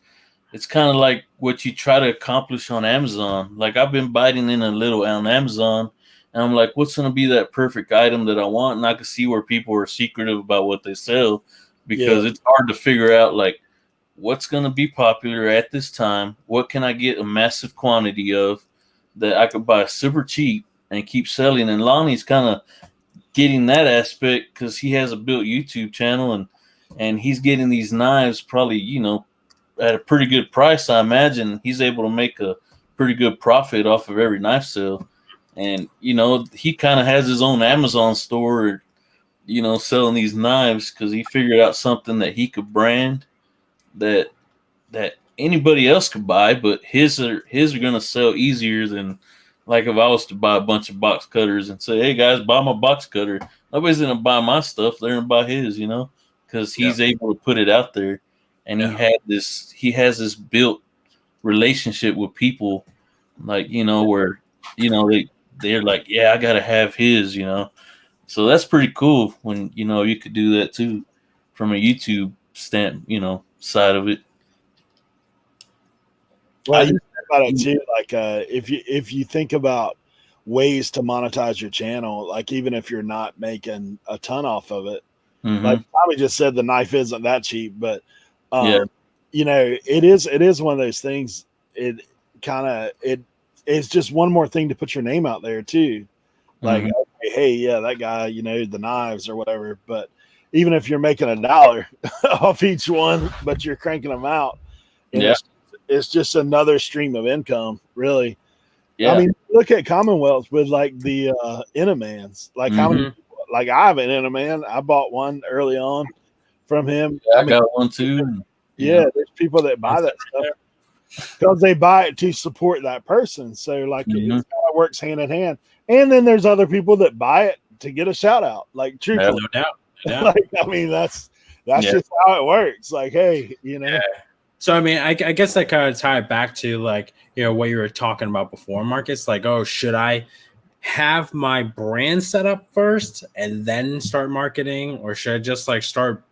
it's kind of like what you try to accomplish on Amazon. Like, I've been biting in a little on Amazon, and I'm like, what's going to be that perfect item that I want? And I can see where people are secretive about what they sell, because it's hard to figure out like what's going to be popular at this time. What can I get a massive quantity of that I could buy super cheap and keep selling? And Lonnie's kind of getting that aspect because he has a built YouTube channel, and he's getting these knives probably, at a pretty good price. I imagine he's able to make a pretty good profit off of every knife sale. And, he kind of has his own Amazon store, selling these knives because he figured out something that he could brand that anybody else could buy, but his are going to sell easier than like if I was to buy a bunch of box cutters and say, "Hey guys, buy my box cutter." Nobody's going to buy my stuff. They're going to buy his, because he's able to put it out there, and he has this built relationship with people, like, where, they're like, "Yeah, I got to have his," So that's pretty cool when, you could do that too from a YouTube side of it. Well, you think about it too. Like, if you think about ways to monetize your channel, like even if you're not making a ton off of it, like Tommy just said, the knife isn't that cheap, but it is one of those things. It's just one more thing to put your name out there too. Like, okay, hey, yeah, that guy, the knives or whatever. But even if you're making $1 off each one, but you're cranking them out, it's just another stream of income, really. Yeah. I mean, look at Commonwealth with like the Inamans. Like how many people, like I have an Inaman. I bought one early on from him. I got one too. Yeah, there's people that buy that stuff because they buy it to support that person. So like it kind of works hand in hand. And then there's other people that buy it to get a shout out. Like truthfully, no doubt. Yeah. Like, I mean, that's just how it works. Like, hey, Yeah. So, I mean, I guess that kind of tie it back to like, what you were talking about before, Marcus. Like, oh, should I have my brand set up first and then start marketing, or should I just like start,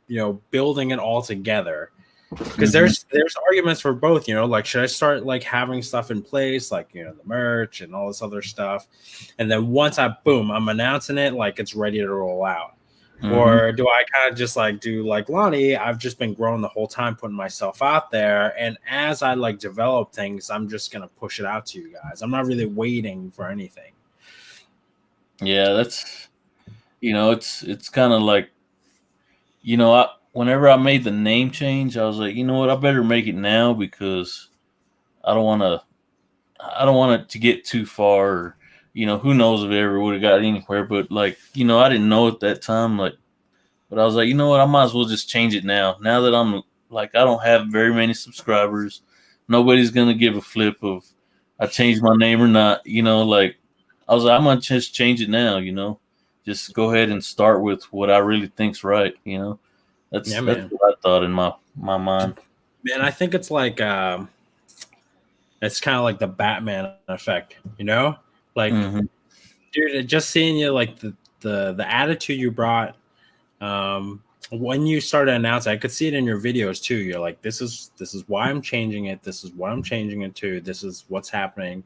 building it all together? Because there's arguments for both, like should I start like having stuff in place, like the merch and all this other stuff, and then once I'm announcing it, like it's ready to roll out. Or do I kind of just like do like Lonnie? I've just been growing the whole time, putting myself out there, and as I like develop things, I'm just gonna push it out to you guys. I'm not really waiting for anything. Yeah, that's it's kind of like whenever I made the name change, I was like, you know what, I better make it now because I don't want it to get too far. Or, who knows if it ever would have got anywhere. But like, I didn't know at that time. Like, but I was like, you know what, I might as well just change it now. Now that I'm like, I don't have very many subscribers. Nobody's gonna give a flip of I changed my name or not. Like I was like, I'm gonna just change it now. Just go ahead and start with what I really think's right. That's what I thought in my mind. Man, I think it's like it's kind of like the Batman effect, like dude, just seeing you like the attitude you brought when you started announcing, I could see it in your videos too. You're like, this is why I'm changing it. This is what I'm changing it to. This is what's happening.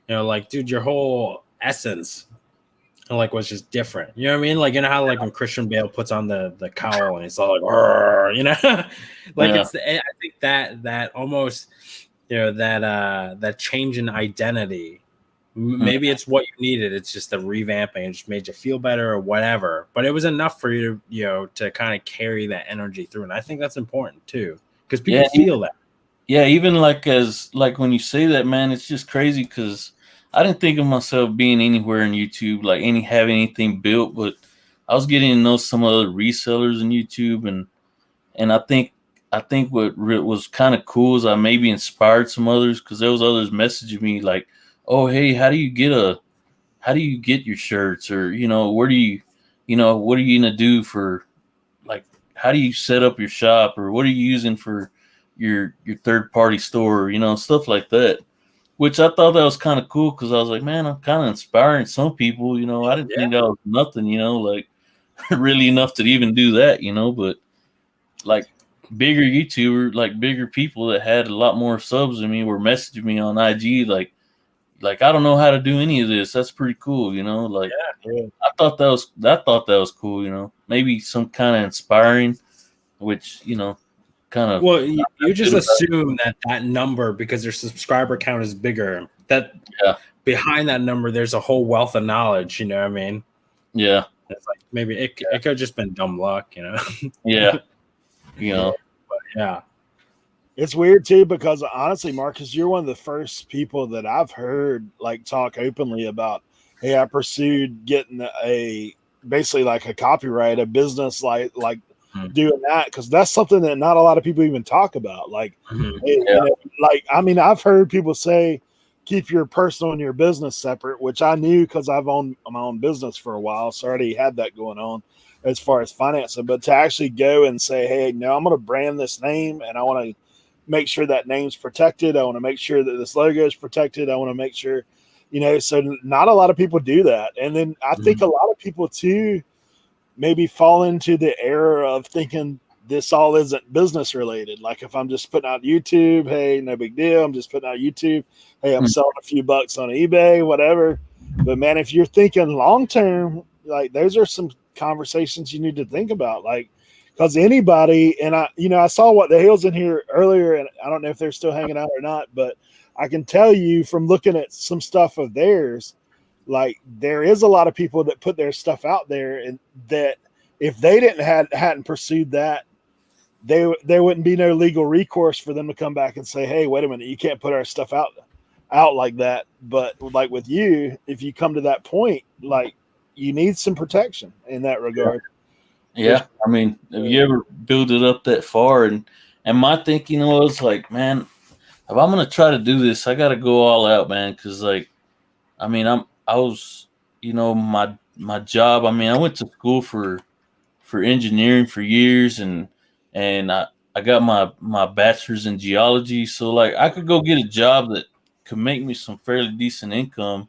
Like, dude, your whole essence like was just different. You know what I mean? Like, how like when Christian Bale puts on the cowl and it's all like, like it's. I think that almost, that change in identity. Maybe it's what you needed. It's just the revamping. It just made you feel better or whatever. But it was enough for you to, to kind of carry that energy through. And I think that's important too, because people feel that. Yeah, even like when you say that, man, it's just crazy because I didn't think of myself being anywhere in YouTube, like having anything built. But I was getting to know some other resellers in YouTube, and I think what was kind of cool is I maybe inspired some others because there was others messaging me like, oh, hey, how do you get your shirts, or where do you what are you gonna do for, like, how do you set up your shop, or what are you using for your third party store, stuff like that, which I thought that was kind of cool because I was like, man, I'm kind of inspiring some people. I didn't think I was nothing, like really enough to even do that, but like bigger YouTuber, like bigger people that had a lot more subs than me were messaging me on IG like I don't know how to do any of this. That's pretty cool, Like I thought that was cool, Maybe some kind of inspiring, which kind of. Well, you just assume that number because their subscriber count is bigger. That behind that number, there's a whole wealth of knowledge. You know what I mean? Yeah. It's like maybe it could have just been dumb luck. Yeah. But yeah. It's weird too because honestly, Marcus, you're one of the first people that I've heard like talk openly about, hey, I pursued getting basically like a copyright, a business like doing that, because that's something that not a lot of people even talk about. Like, I've heard people say keep your personal and your business separate, which I knew because I've owned my own business for a while, so I already had that going on as far as financing. But to actually go and say, hey, no, I'm going to brand this name and I want to make sure that name's protected. I want to make sure that this logo is protected. I want to make sure, so not a lot of people do that. And then I think a lot of people too maybe fall into the error of thinking this all isn't business related. Like if I'm just putting out YouTube, hey, no big deal. I'm just putting out YouTube. Hey, I'm selling a few bucks on eBay, whatever. But man, if you're thinking long-term, like those are some conversations you need to think about. Like, because anybody, and I saw what the Hills in here earlier, and I don't know if they're still hanging out or not, but I can tell you from looking at some stuff of theirs, like there is a lot of people that put their stuff out there, and that if they hadn't pursued that, there wouldn't be no legal recourse for them to come back and say, hey, wait a minute, you can't put our stuff out like that. But like with you, if you come to that point, like you need some protection in that regard. Yeah, I mean, have you ever built it up that far? And my thinking was like, man, if I'm gonna try to do this, I got to go all out, man. Because like, I mean, I was, my job. I mean, I went to school for engineering for years, and I got my bachelor's in geology. So like, I could go get a job that could make me some fairly decent income,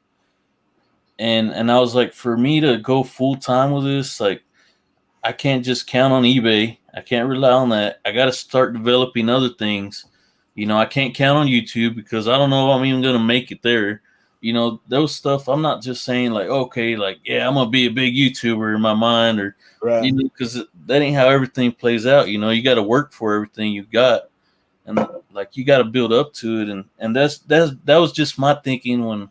and I was like, for me to go full time with this, like, I can't just count on eBay. I can't rely on that. I got to start developing other things. I can't count on YouTube because I don't know if I'm even going to make it there. Those stuff, I'm not just saying like, okay, like, yeah, I'm going to be a big YouTuber in my mind, or, Right. because that ain't how everything plays out. You got to work for everything you've got. And like, you got to build up to it. And that was just my thinking when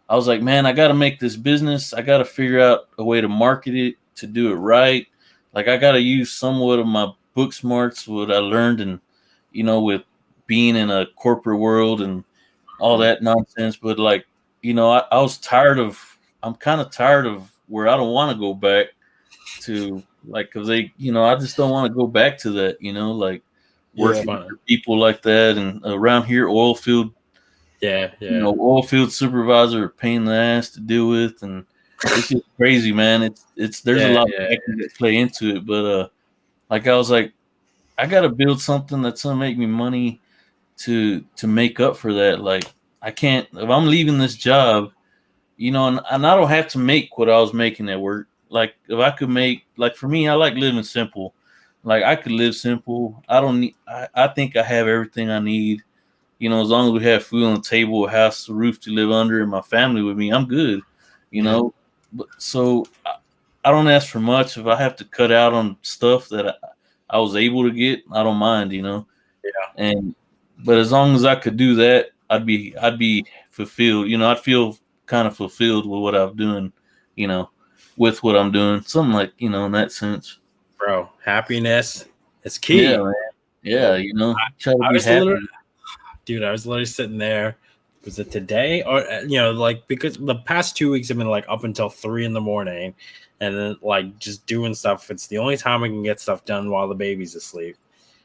I was like, man, I got to make this business. I got to figure out a way to market it, to do it right. Like, I got to use somewhat of my book smarts, what I learned, and, with being in a corporate world and all that nonsense. But like, I'm kind of tired of where I don't want to go back to, like, cause I just don't want to go back to that, like working for people like that. And around here, oil field, oil field supervisor, pain in the ass to deal with. And it's just crazy, man. There's a lot of factors that play into it. But, like, I was like, I got to build something that's going to make me money to make up for that. Like, I can't, if I'm leaving this job, and I don't have to make what I was making at work. Like, if I could make, like, for me, I like living simple. Like, I could live simple. I don't need, I think I have everything I need. As long as we have food on the table, a house, a roof to live under, and my family with me, I'm good. But so I don't ask for much. If I have to cut out on stuff that I was able to get, I don't mind. But as long as I could do that, I'd be fulfilled. I'd feel kind of fulfilled with what I'm doing. With what I'm doing, something like in that sense. Bro, happiness is key. Yeah, man. Yeah, try to be happy. Dude, I was literally sitting there. Was it today? Or, like, because the past 2 weeks have been like up until 3 a.m, and then like just doing stuff. It's the only time I can get stuff done while the baby's asleep.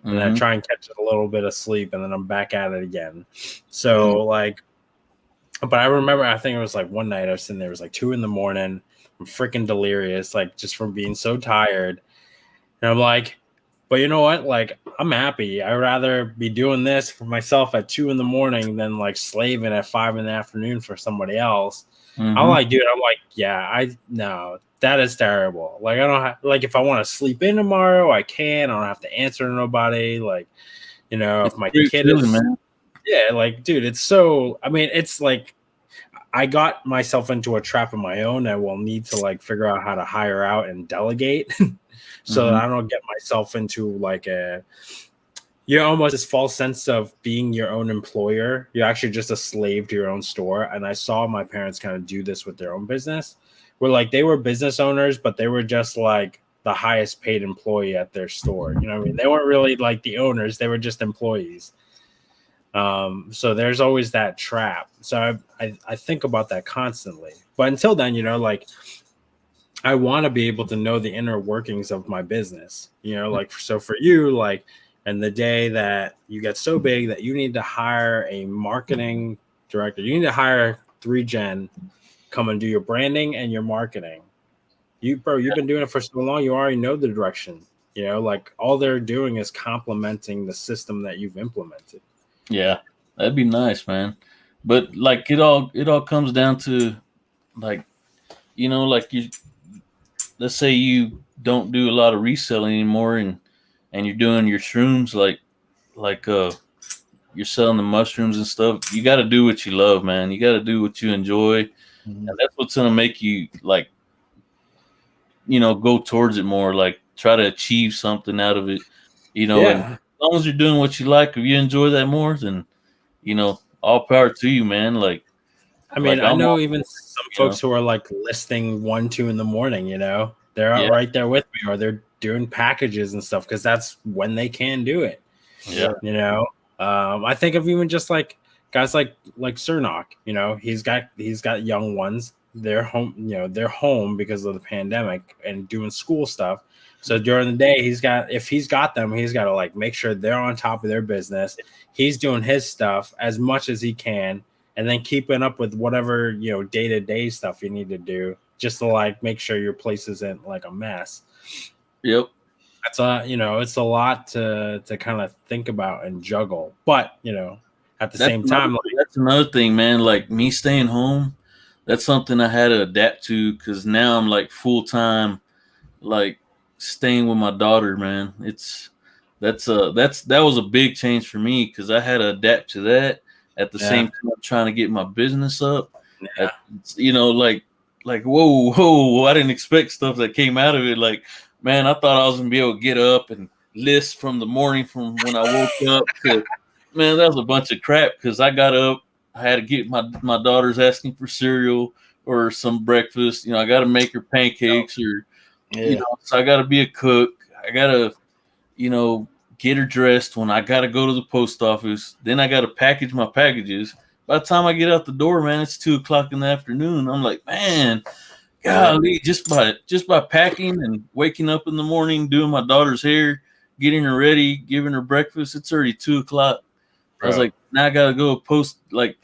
And I try and catch a little bit of sleep, and then I'm back at it again. So like, but I remember, I think it was like one night I was sitting there, it was like 2 a.m. I'm freaking delirious, like just from being so tired. And I'm like, but you know what? Like, I'm happy. I'd rather be doing this for myself at 2 a.m. than like slaving at 5 p.m. for somebody else. I'm like, dude, no, that is terrible. Like, I don't have, like, if I want to sleep in tomorrow, I can. I don't have to answer to nobody. Like, if my kid is, man. Yeah, like, dude, it's so, I mean, it's like, I got myself into a trap of my own. I will need to like figure out how to hire out and delegate so that I don't get myself into like almost this false sense of being your own employer. You're actually just a slave to your own store. And I saw my parents kind of do this with their own business, where like they were business owners, but they were just like the highest paid employee at their store. You know what I mean? They weren't really like the owners. They were just employees. So there's always that trap. So I think about that constantly. But until then, like, I want to be able to know the inner workings of my business, like, so for you, like, and the day that you get so big that you need to hire a marketing director, you need to hire 3Gen, come and do your branding and your marketing. You've been doing it for so long, you already know the direction, like all they're doing is complementing the system that you've implemented. Yeah, that'd be nice, man. But like, it all comes down to like, like, let's say you don't do a lot of reselling anymore, and you're doing your shrooms, like you're selling the mushrooms and stuff. You got to do what you love, man. You got to do what you enjoy, and that's what's gonna make you like, go towards it more. Like, try to achieve something out of it, And as long as you're doing what you like, if you enjoy that more, then all power to you, man. Like, I mean, I know even some folks who are like listing 1, 2 a.m, they're out right there with me, or they're doing packages and stuff because that's when they can do it. Yeah. I think of even just like guys like Cernok, he's got young ones. They're home, they're home because of the pandemic and doing school stuff. So during the day, if he's got them, he's got to like make sure they're on top of their business. He's doing his stuff as much as he can, and then keeping up with whatever, day-to-day stuff you need to do just to like make sure your place isn't like a mess. Yep. That's it's a lot to kind of think about and juggle. But, at the same time, that's another thing, man. Like, me staying home, that's something I had to adapt to because now I'm like full time, like staying with my daughter, man. That was a big change for me because I had to adapt to that at the same time trying to get my business up. Yeah. Like whoa, I didn't expect stuff that came out of it. Like, man, I thought I was gonna be able to get up and list from the morning from when I woke up to, man, that was a bunch of crap because I got up, I had to get my daughter's asking for cereal or some breakfast. I got to make her pancakes or, so I got to be a cook. I got to, get her dressed when I got to go to the post office. Then I got to package my packages. By the time I get out the door, man, it's 2:00 in the afternoon. I'm like, man, golly, just by packing and waking up in the morning, doing my daughter's hair, getting her ready, giving her breakfast, it's already 2:00. I was like, now I gotta go post. Like,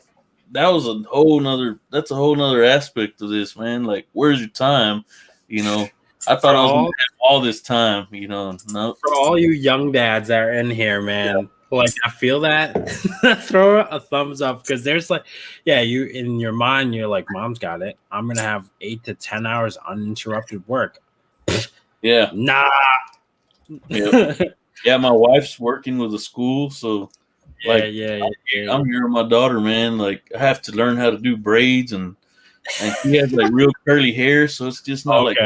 that's a whole nother aspect of this, man. Like, where's your time? I thought I was gonna have all this time, no. For all you young dads that are in here, man, like I feel that. Throw a thumbs up because there's like, you in your mind, you're like, mom's got it. I'm gonna have 8 to 10 hours uninterrupted work. Yeah. Nah. Yeah, my wife's working with a school, so I'm here with my daughter, man. Like, I have to learn how to do braids and she has like real curly hair, so it's just not like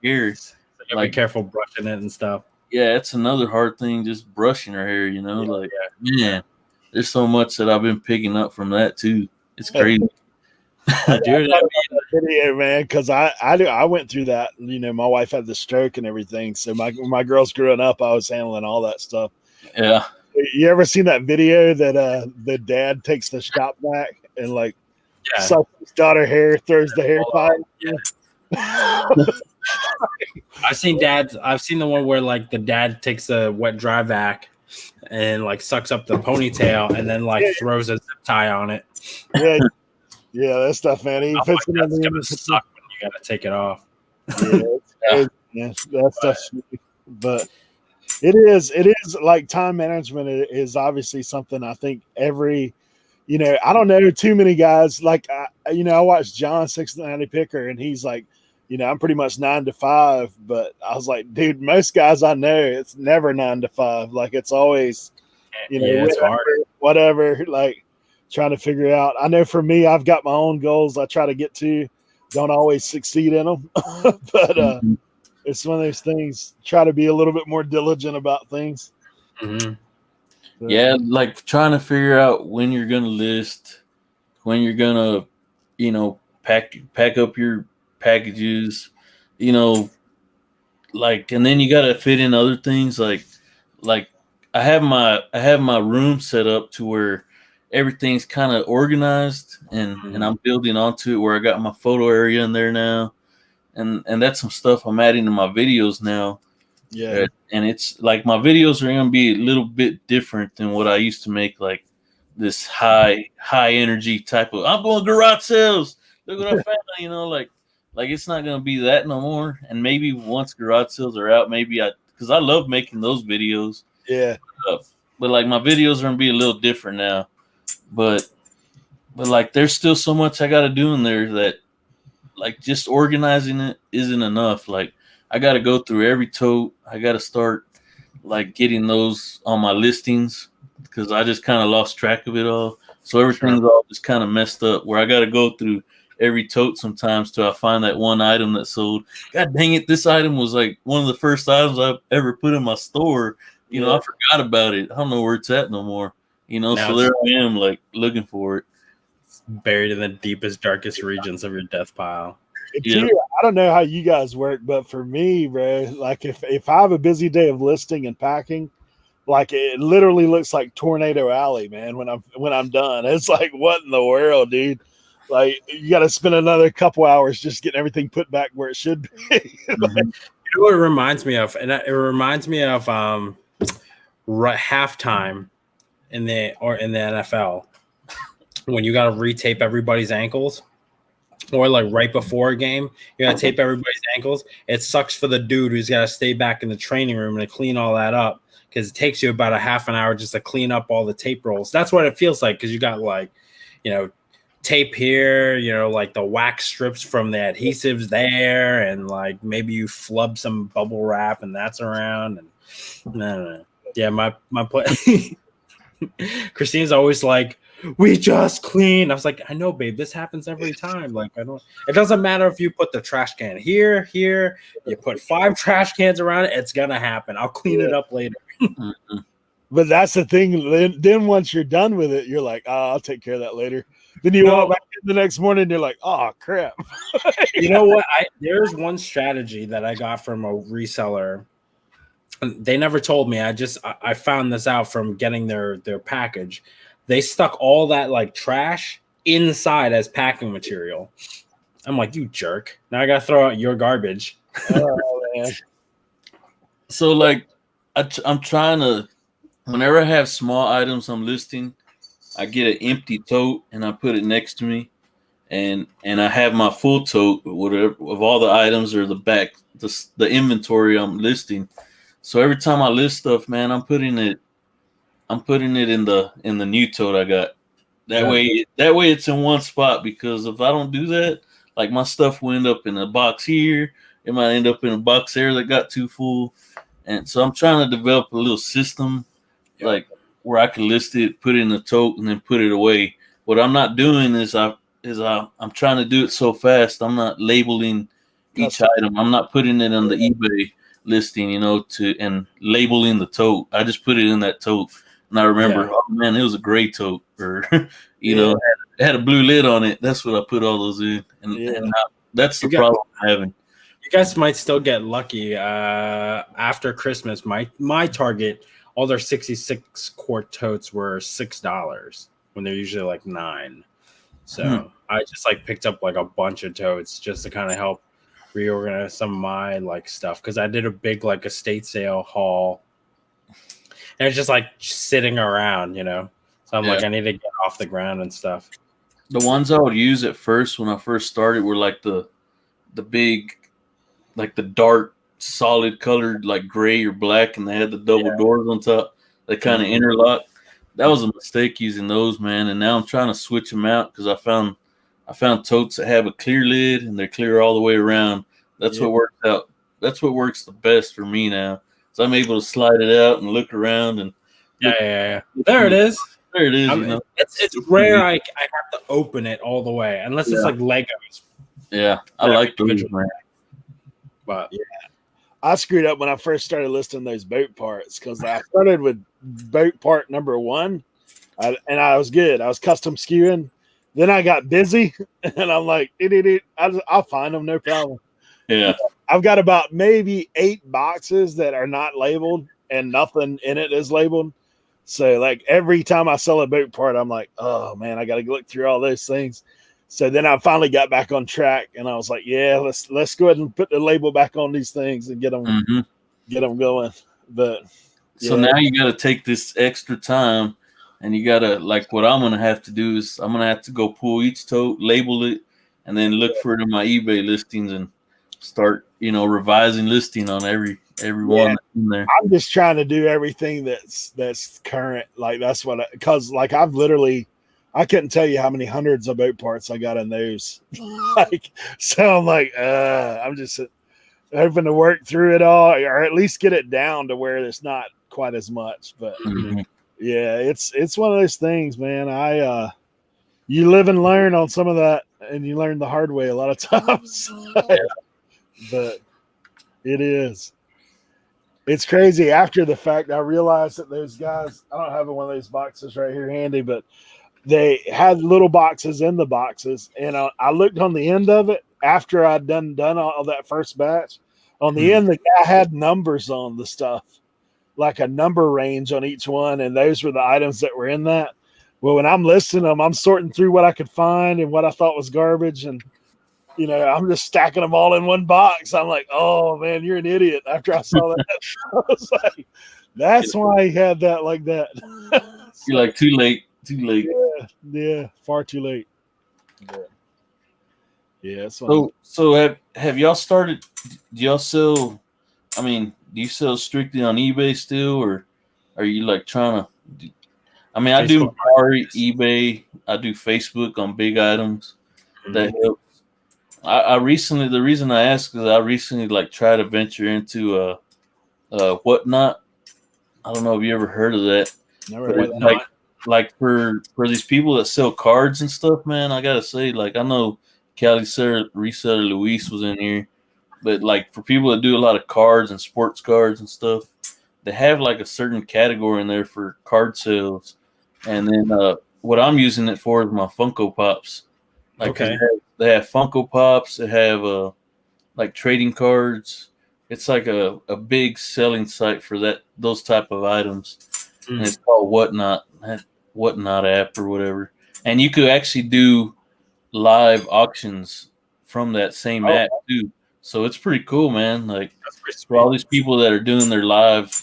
hair. So be careful brushing it and stuff. Yeah, it's another hard thing, just brushing her hair. Man, there's so much that I've been picking up from that too. It's crazy. Dude, video, man, because I went through that. My wife had the stroke and everything, so my girls growing up, I was handling all that stuff. Yeah. You ever seen that video that the dad takes the shop back and like sucks his daughter hair, throws the hair pie? I've seen the one where like the dad takes a wet dry vac and like sucks up the ponytail and then like throws a zip tie on it. Yeah, that stuff, man. That's gonna suck when you gotta take it off. That stuff's but it is like time management is obviously something I think every, I don't know too many guys like, I watched John 690 Picker and he's like, I'm pretty much 9 to 5, but I was like, dude, most guys I know, it's never 9 to 5. Like it's always, it's hard. Whatever, like trying to figure out. I know for me, I've got my own goals I try to get to, don't always succeed in them, but it's one of those things, try to be a little bit more diligent about things. Mm-hmm. Yeah, like trying to figure out when you're going to list, when you're going to, pack up your packages, like, and then you got to fit in other things. Like I have my room set up to where everything's kind of organized and I'm building onto it where I got my photo area in there now. And that's some stuff I'm adding to my videos now. Yeah. And it's like my videos are going to be a little bit different than what I used to make, like this high energy type of, I'm going garage sales. Look what I found, like it's not going to be that no more. And maybe once garage sales are out, because I love making those videos. Yeah. But like my videos are going to be a little different now. But like there's still so much I got to do in there that like just organizing it isn't enough. Like I got to go through every tote. I got to start like getting those on my listings because I just kind of lost track of it all. So everything's all just kind of messed up where I got to go through every tote sometimes till I find that one item that sold. God dang it. This item was like one of the first items I've ever put in my store. I forgot about it. I don't know where it's at no more. So there I am like looking for it. Buried in the deepest, darkest regions of your death pile. I don't know how you guys work, but for me, bro, like if I have a busy day of listing and packing, like it literally looks like Tornado Alley, man. When I'm done, it's like, what in the world, dude? Like you got to spend another couple hours just getting everything put back where it should be. What it reminds me of, and it reminds me of halftime in the NFL. When you got to retape everybody's ankles or like right before a game, you got to tape everybody's ankles. It sucks for the dude who's got to stay back in the training room and clean all that up because it takes you about a half an hour just to clean up all the tape rolls. That's what it feels like because you got like, tape here, like the wax strips from the adhesives there, and like maybe you flub some bubble wrap and that's around. And no. Yeah, my Christine's always like, we just clean. I was like, I know, babe, this happens every time. Like, it doesn't matter if you put the trash can here, you put 5 trash cans around it, it's gonna happen. I'll clean it up later. But that's the thing. Then once you're done with it, you're like, oh, I'll take care of that later. Then you walk back in the next morning and you're like, oh crap. You know what? There's one strategy that I got from a reseller. They never told me. I found this out from getting their package. They stuck all that like trash inside as packing material. I'm like, you jerk. Now I gotta throw out your garbage. Oh man. So like I'm trying to, whenever I have small items I'm listing, I get an empty tote and I put it next to me, and I have my full tote, whatever, of all the items or the back, the inventory I'm listing. So every time I list stuff, man, I'm putting it in the new tote I got. That way it's in one spot, because if I don't do that, like my stuff will end up in a box here, it might end up in a box there that got too full. And so I'm trying to develop a little system like where I can list it, put it in a tote, and then put it away. What I'm not doing is I'm trying to do it so fast, I'm not labeling each item. I'm not putting it on the eBay listing, and labeling the tote. I just put it in that tote, and I remember, oh man, it was a gray tote, or it had a blue lid on it. That's what I put all those in, and that's the problem I'm having. You guys might still get lucky. After Christmas, my Target, all their 66 quart totes were $6 when they're usually like $9. So I just like picked up like a bunch of totes just to kind of help reorganize some of my like stuff, because I did a big like estate sale haul, and it's just like sitting around, So I'm like, I need to get off the ground and stuff. The ones I would use at first when I first started were like the big, like the dark solid colored like gray or black, and they had the double doors on top. They kind of interlock. That was a mistake using those, man. And now I'm trying to switch them out, because I found totes that have a clear lid and they're clear all the way around. That's what works out. That's what works the best for me now. So I'm able to slide it out and look around and There it is. There it is. It's rare I have to open it all the way, unless it's like Legos. Yeah, I like those, man. But I screwed up when I first started listing those boat parts, because I started with boat part number 1, and I was good. I was custom skewing. Then I got busy, and I'm like, I'll find them, no problem. Yeah. I've got about maybe 8 boxes that are not labeled, and nothing in it is labeled. So like every time I sell a boat part, I'm like, oh man, I got to look through all those things. So then I finally got back on track, and I was like, yeah, let's go ahead and put the label back on these things and get them going. But so now you got to take this extra time. And you gotta, like, what I'm gonna have to do is I'm gonna have to go pull each tote, label it, and then look for it in my eBay listings and start, revising listing on every one that's in there. I'm just trying to do everything that's current. Like that's what, because like I couldn't tell you how many hundreds of boat parts I got in those. So I'm like, I'm just hoping to work through it all, or at least get it down to where it's not quite as much. But yeah, it's one of those things, man. You live and learn on some of that, and you learn the hard way a lot of times. But it's crazy. After the fact, I realized that those guys, I don't have one of those boxes right here handy, but they had little boxes in the boxes, and I looked on the end of it after I'd done all that first batch. On the end, the guy had numbers on the stuff, like a number range on each one, and those were the items that were in that. Well, when I'm listing them, I'm sorting through what I could find and what I thought was garbage, and I'm just stacking them all in one box. I'm like, oh man, you're an idiot. After I saw that, I was like, that's why he had that like that. You're like, too late. Yeah, far too late. Yeah. So have y'all started? Do y'all sell? I mean, do you sell strictly on eBay still, or are you like trying to? I mean, I do Mercari, eBay. I do Facebook on big items. That helps. I recently, the reason I asked is I recently like tried to venture into Whatnot. I don't know if you ever heard of that. Never But heard it's that. like for these people that sell cards and stuff, man, I gotta say, like I know Cali Reseller Luis was in here, but like for people that do a lot of cards and sports cards and stuff, they have like a certain category in there for card sales. And then what I'm using it for is my Funko Pops. Like 'cause they have Funko Pops, they have like trading cards. It's like a big selling site for those type of items. And it's called Whatnot app or whatever. And you could actually do live auctions from that same app too. So it's pretty cool, man. Like for all these people that are doing their live,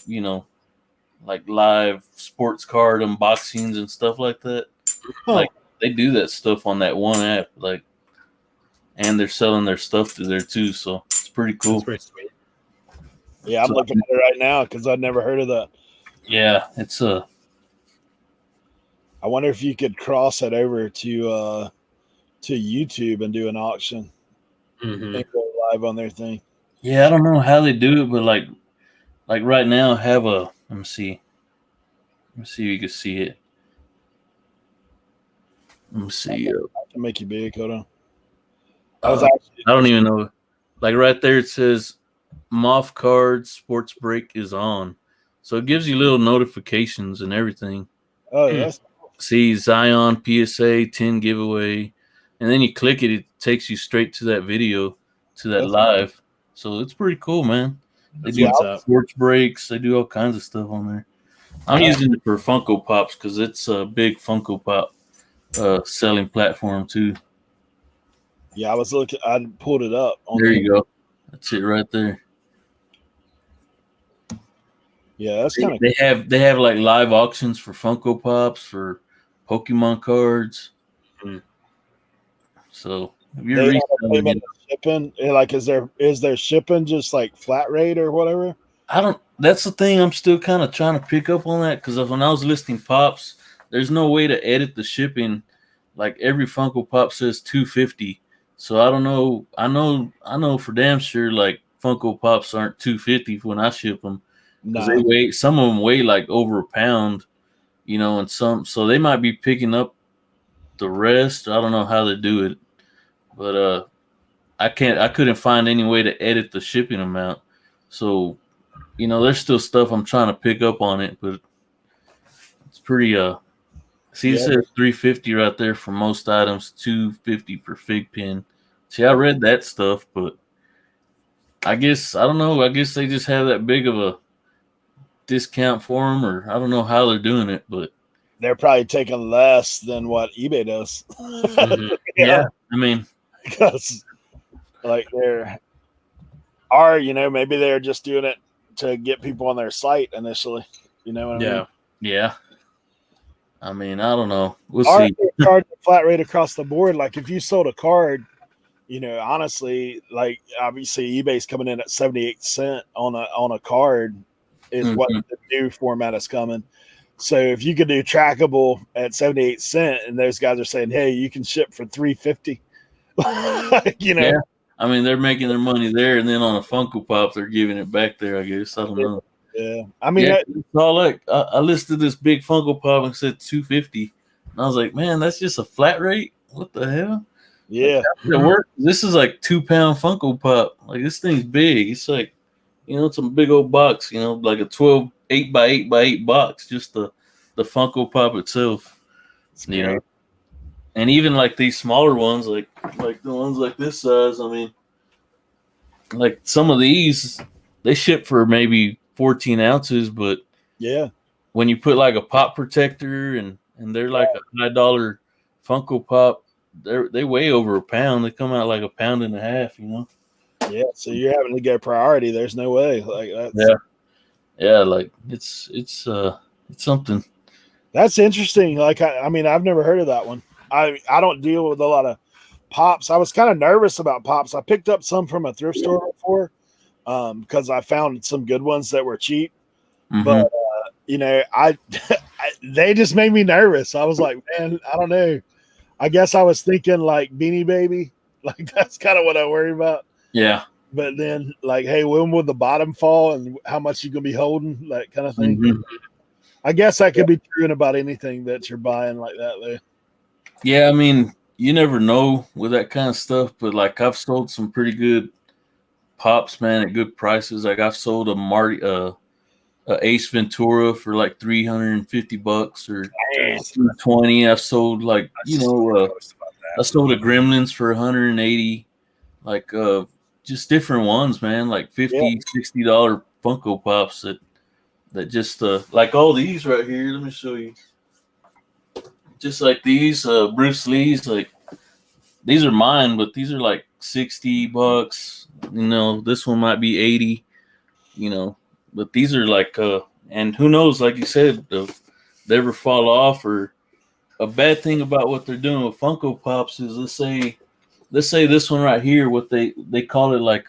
like live sports card unboxings and stuff like that. Like they do that stuff on that one app, like, and they're selling their stuff through there too. So it's pretty cool. That's pretty sweet. Yeah, I'm looking at it right now because I'd never heard of that. Yeah, it's I wonder if you could cross it over to YouTube and do an auction and go live on their thing. Yeah, I don't know how they do it, but like right now, have a let me see if you can see it. Let me see. I can make you big. Hold on. I don't even know. Like right there, it says Moth Card Sports Break is on. So it gives you little notifications and everything. Oh, yes. See Zion PSA 10 giveaway. And then you click it, it takes you straight to that video, to that live. So it's pretty cool, man. They do sports breaks. They do all kinds of stuff on there. I'm using it for Funko Pops because it's a big Funko Pop selling platform too. Yeah, I was looking. I pulled it up. There you go. That's it right there. Yeah, that's kind of. They have like live auctions for Funko Pops, for Pokemon cards. So if you're reselling shipping, like is there shipping just like flat rate or whatever? That's the thing. I'm still kind of trying to pick up on that because when I was listing pops, there's no way to edit the shipping. Like every Funko Pop says $250. So I don't know. I know for damn sure like Funko Pops aren't $250 when I ship them. Because some of them weigh like over a pound, and so they might be picking up the rest. I don't know how they do it, but I couldn't find any way to edit the shipping amount. So, there's still stuff I'm trying to pick up on it, but it's pretty see, it says $350 right there for most items, $250 per fig pin. See, I read that stuff, but I guess I don't know. I guess they just have that big of a discount for them, or I don't know how they're doing it, but they're probably taking less than what eBay does. Yeah, I mean, because like maybe they're just doing it to get people on their site initially. You know what I mean? Yeah. I mean, I don't know. We'll see. Charge a flat rate across the board. Like if you sold a card, honestly, like obviously eBay's coming in at 78 cents on a card is what the new format is coming. So if you could do trackable at 78 cents and those guys are saying, hey, you can ship for $350. Yeah. I mean, they're making their money there, and then on a Funko Pop, they're giving it back there, I guess. I don't know. Yeah. I mean, it's all like I listed this big Funko Pop and said $250. And I was like, man, that's just a flat rate? What the hell? Yeah. Like, it worked. This is like 2-pound Funko Pop. Like, this thing's big. It's like, it's a big old box, like a 12 8x8x8 box, just the Funko Pop itself. And even like these smaller ones, like the ones like this size, I mean, like some of these, they ship for maybe 14 ounces, but when you put like a pop protector and they're like a $5 Funko Pop, they weigh over a pound. They come out like a pound and a half, Yeah, so you're having to get priority. There's no way. Like that's like it's something. That's interesting. Like I mean, I've never heard of that one. I don't deal with a lot of pops. I was kind of nervous about pops. I picked up some from a thrift store before because I found some good ones that were cheap. But they just made me nervous. I was like, man, I don't know. I guess I was thinking like Beanie Baby. Like that's kind of what I worry about. Yeah. But then like, hey, when will the bottom fall and how much you gonna be holding? That kind of thing. Mm-hmm. I guess that could be true in about anything that you're buying like that though. Yeah, I mean, you never know with that kind of stuff, but like I've sold some pretty good pops, man, at good prices. Like I've sold a Ace Ventura for like $350 or $220. I've sold like I sold a Gremlins for 180, like just different ones, man, like $50, $60 Funko Pops that just like all these right here. Let me show you. Just like these Bruce Lee's, like these are mine, but these are like $60. This one might be 80, but these are like and who knows, like you said, if they ever fall off. Or a bad thing about what they're doing with Funko Pops is let's say this one right here, what they call it, like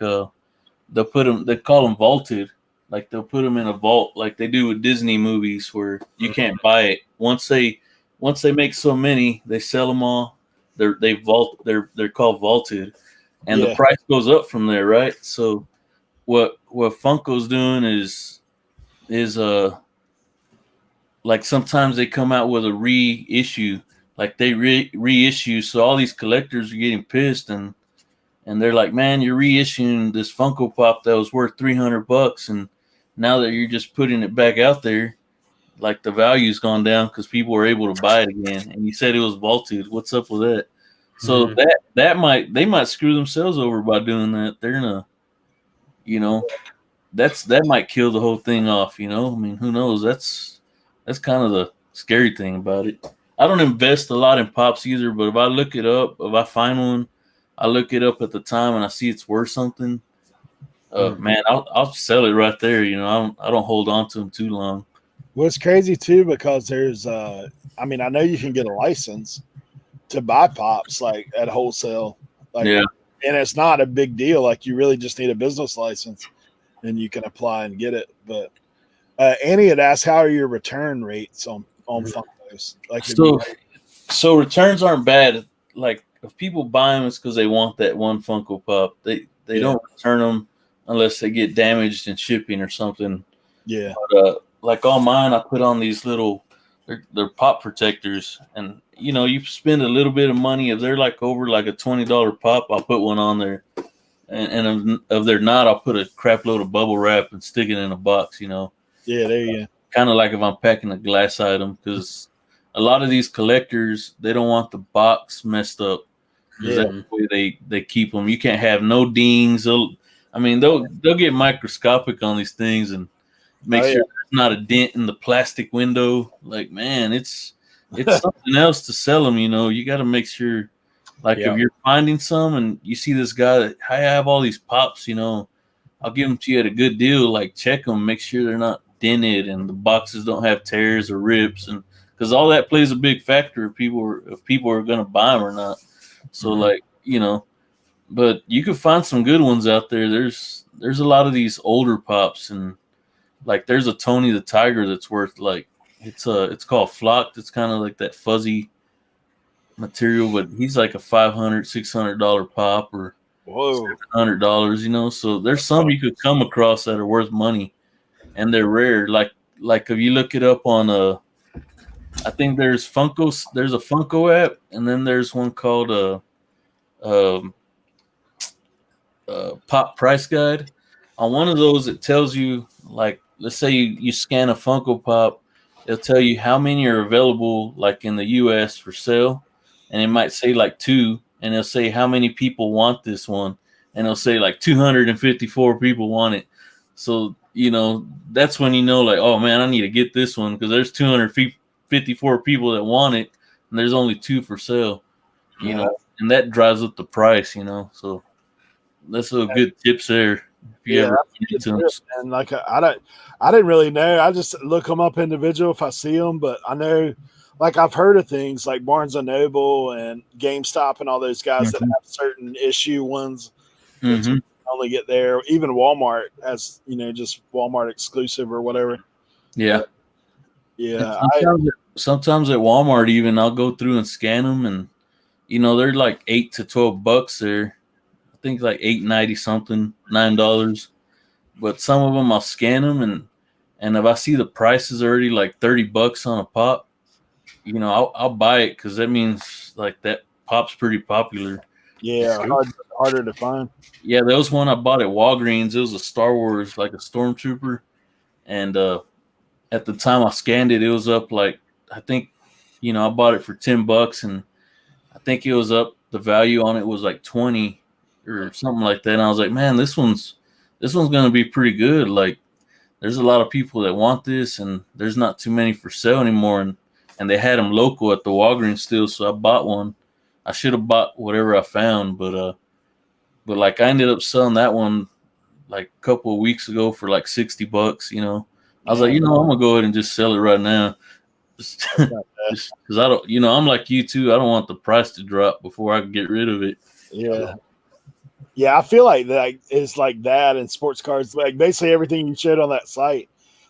they call them vaulted, like they'll put them in a vault like they do with Disney movies where you can't buy it. Once they make so many, they sell them all. They're called vaulted, and the price goes up from there, right? So what Funko's doing is like sometimes they come out with a reissue, like they reissue. So all these collectors are getting pissed, and they're like, man, you're reissuing this Funko Pop that was worth $300, and now that you're just putting it back out there, like the value's gone down because people were able to buy it again. And you said it was vaulted. What's up with that? So they might screw themselves over by doing that. They're gonna, that might kill the whole thing off. I mean, who knows? That's kind of the scary thing about it. I don't invest a lot in pops either, but if I look it up, if I find one, I look it up at the time and I see it's worth something. Man, I'll sell it right there. I don't hold on to them too long. Well, it's crazy too because there's I know you can get a license to buy pops like at wholesale, like, and it's not a big deal. Like you really just need a business license and you can apply and get it. But Annie had asked, how are your return rates on Funkos? Like, so returns aren't bad. Like if people buy them, it's because they want that one Funko Pop. They don't return them unless they get damaged in shipping or something. Yeah. But, like all mine, I put on these little, they're pop protectors, and you spend a little bit of money. If they're like over like a $20 pop, I'll put one on there, and if they're not, I'll put a crap load of bubble wrap and stick it in a box. Yeah, there you go. Kind of like if I'm packing a glass item, because a lot of these collectors, they don't want the box messed up. That's the way they keep them. You can't have no dings. They'll get microscopic on these things and make sure there's not a dent in the plastic window. Like, man, it's something else to sell them. You got to make sure, like, if you're finding some and you see this guy that, I have all these pops, I'll give them to you at a good deal. Like, check them, make sure they're not dented and the boxes don't have tears or rips, and because all that plays a big factor if people are going to buy them or not. So, but you can find some good ones out there. There's a lot of these older pops, and like there's a Tony the Tiger that's worth like it's called flocked. It's kind of like that fuzzy material, but he's like a $500-$600 pop or $700. So there's some you could come across that are worth money, and they're rare. Like if you look it up on I think there's a Funko app, and then there's one called Pop Price Guide. On one of those, it tells you, like, let's say you scan a Funko Pop, it'll tell you how many are available, like in the U.S. for sale, and it might say like 2, and it'll say how many people want this one, and it'll say like 254 people want it. So that's when like, oh man, I need to get this one because there's 254 people that want it, and there's only 2 for sale. And that drives up the price. So that's a good tips there. And like I didn't really know. I just look them up individual if I see them, but I know, like I've heard of things like Barnes and Noble and GameStop and all those guys that have certain issue ones that you can only get there. Even Walmart has, just Walmart exclusive or whatever. Yeah. Yeah. Sometimes at Walmart, even I'll go through and scan them, and they're like $8 to $12 there. I think like $8.90 something, $9. But some of them I'll scan them, and if I see the price is already like $30 on a pop, I'll buy it because that means like that pop's pretty popular. Yeah, harder to find. Yeah, there was one I bought at Walgreens. It was a Star Wars, like a stormtrooper, and at the time I scanned it, it was up like, I think, I bought it for $10, and I think it was up. The value on it was like 20 or something like that. And I was like, man, this one's gonna be pretty good. Like, there's a lot of people that want this, and there's not too many for sale anymore. And they had them local at the Walgreens still, so I bought one. I should have bought whatever I found, but like I ended up selling that one like a couple of weeks ago for like $60. I was like, I'm gonna go ahead and just sell it right now, just because I don't, I'm like you too. I don't want the price to drop before I can get rid of it. Yeah. Yeah, I feel like that is like that in sports cards. Like basically everything you showed on that site,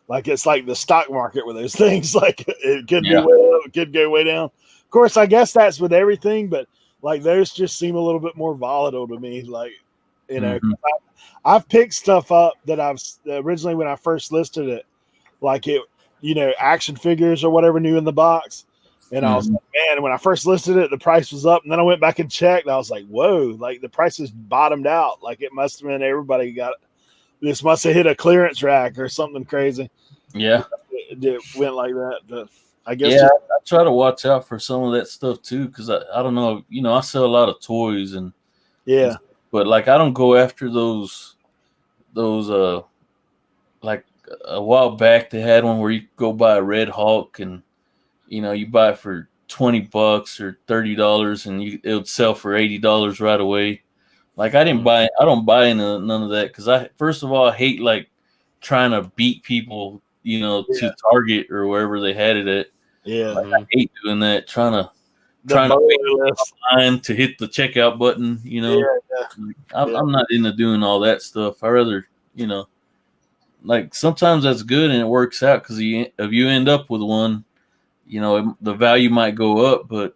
like it's like the stock market with those things. Like it could be way up, it could go way down. Of course, I guess that's with everything, but like those just seem a little bit more volatile to me. Like, I've picked stuff up that I've originally when I first listed it, like it, action figures or whatever new in the box. And I was like, man, when I first listed it, the price was up. And then I went back and checked. And I was like, whoa, like the price has bottomed out. Like it must have been everybody got it. This must have hit a clearance rack or something crazy. Yeah. It went like that. But I guess. Yeah, I try to watch out for some of that stuff too. Cause I don't know, I sell a lot of toys and. Yeah. But like, I don't go after those, like a while back they had one where you go buy a Red Hulk and, you buy it for $20 or $30 and it would sell for $80 right away. Like I don't buy none of that. Cause first of all, I hate like trying to beat people, to Target or wherever they had it at. Yeah. Like, I hate doing that. Trying to wait line to hit the checkout button, I'm not into doing all that stuff. I rather, like sometimes that's good and it works out because if you end up with one, the value might go up, but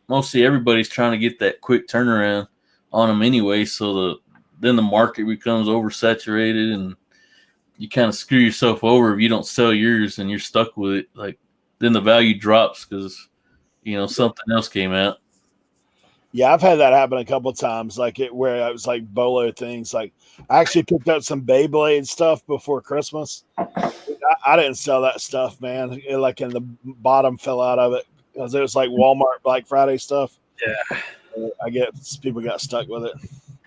mostly everybody's trying to get that quick turnaround on them anyway. So then the market becomes oversaturated and you kind of screw yourself over if you don't sell yours and you're stuck with it. Like then the value drops because something else came out. Yeah, I've had that happen a couple of times, like where I was like bolo things. Like I actually picked up some Beyblade stuff before Christmas. I didn't sell that stuff, man. Like in the bottom fell out of it because it was like Walmart Black Friday stuff. Yeah, I guess people got stuck with it.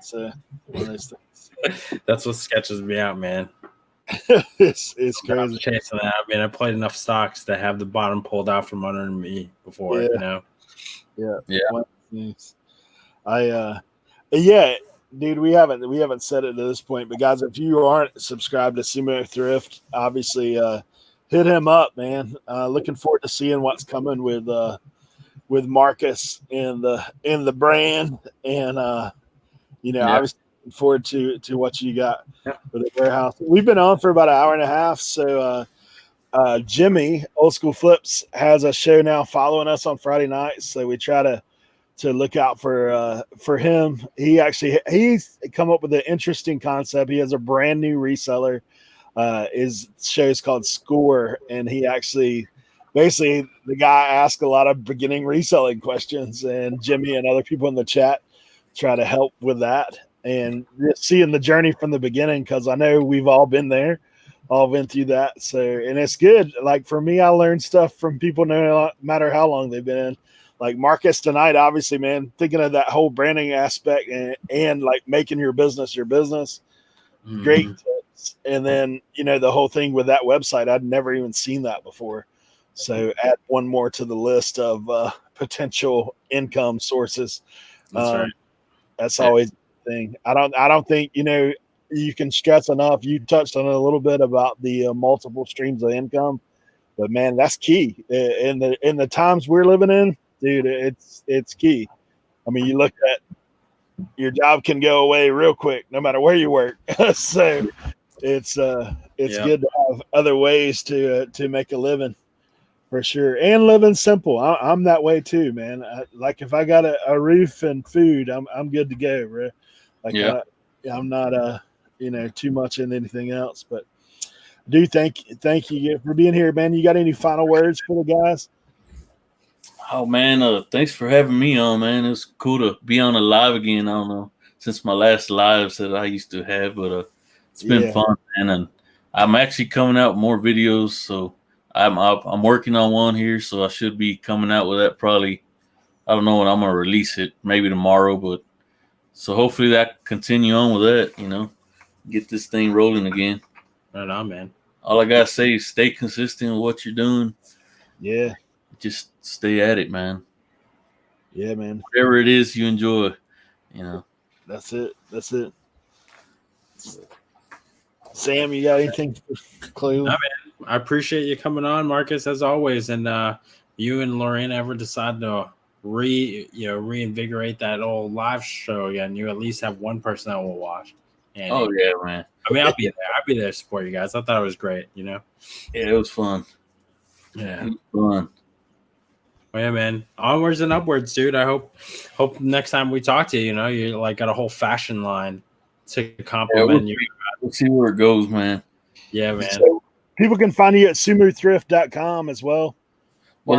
So one of those things. That's what sketches me out, man. it's crazy. Chasing that. I mean, I played enough stocks to have the bottom pulled out from under me before, Yeah. Dude, we haven't said it to this point, but guys, if you aren't subscribed to Sumo Thrift, obviously hit him up, man. Looking forward to seeing what's coming with Marcus in the brand, and obviously looking forward to what you got for the warehouse. We've been on for about an hour and a half, so Jimmy Old School Flips has a show now following us on Friday nights, so we try to look out for him. He's come up with an interesting concept. He has a brand new reseller. His show is called Score, and he actually basically the guy asks a lot of beginning reselling questions, and Jimmy and other people in the chat try to help with that and seeing the journey from the beginning, because I know we've all been there, all been through that. So, and it's good. Like for me, I learned stuff from people no matter how long they've been in. Like Marcus tonight, obviously, man, thinking of that whole branding aspect and like making your business your business. Mm-hmm. Great tips. And then, the whole thing with that website, I'd never even seen that before. So add one more to the list of potential income sources. That's right. That's always the thing. I don't think, you can stress enough. You touched on it a little bit about the multiple streams of income, but man, that's key in the times we're living in. Dude, it's key. I mean, you look at your job can go away real quick, no matter where you work. So it's good to have other ways to make a living. For sure. And living simple. I'm that way too, man. Like if I got a roof and food, I'm good to go, bro. Like I'm not too much in anything else. But thank you for being here, man. You got any final words for the guys? Oh man, thanks for having me on, man. It's cool to be on a live again. I don't know, since my last lives that I used to have, but it's been fun, man. And I'm actually coming out with more videos, so I'm working on one here, so I should be coming out with that probably. I don't know when I'm gonna release it, maybe tomorrow, but so hopefully that continue on with that, get this thing rolling again. Right on, man. All I gotta say is stay consistent with what you're doing. Yeah. Just stay at it, man. Yeah, man. Whatever it is you enjoy, That's it. Sam, you got anything for Cleveland? No, man. I appreciate you coming on, Marcus, as always. And you and Lorraine ever decide to reinvigorate that old live show again, you at least have one person that will watch. And yeah, man. I mean, I'll be there. I'll be there to support you guys. I thought it was great, Yeah, it was fun. Yeah. It was fun. Well, yeah, man. Onwards and upwards, dude. I hope next time we talk to you, you like got a whole fashion line to compliment you. We'll see where it goes, man. Yeah, man. So people can find you at sumothrift.com as well. Well,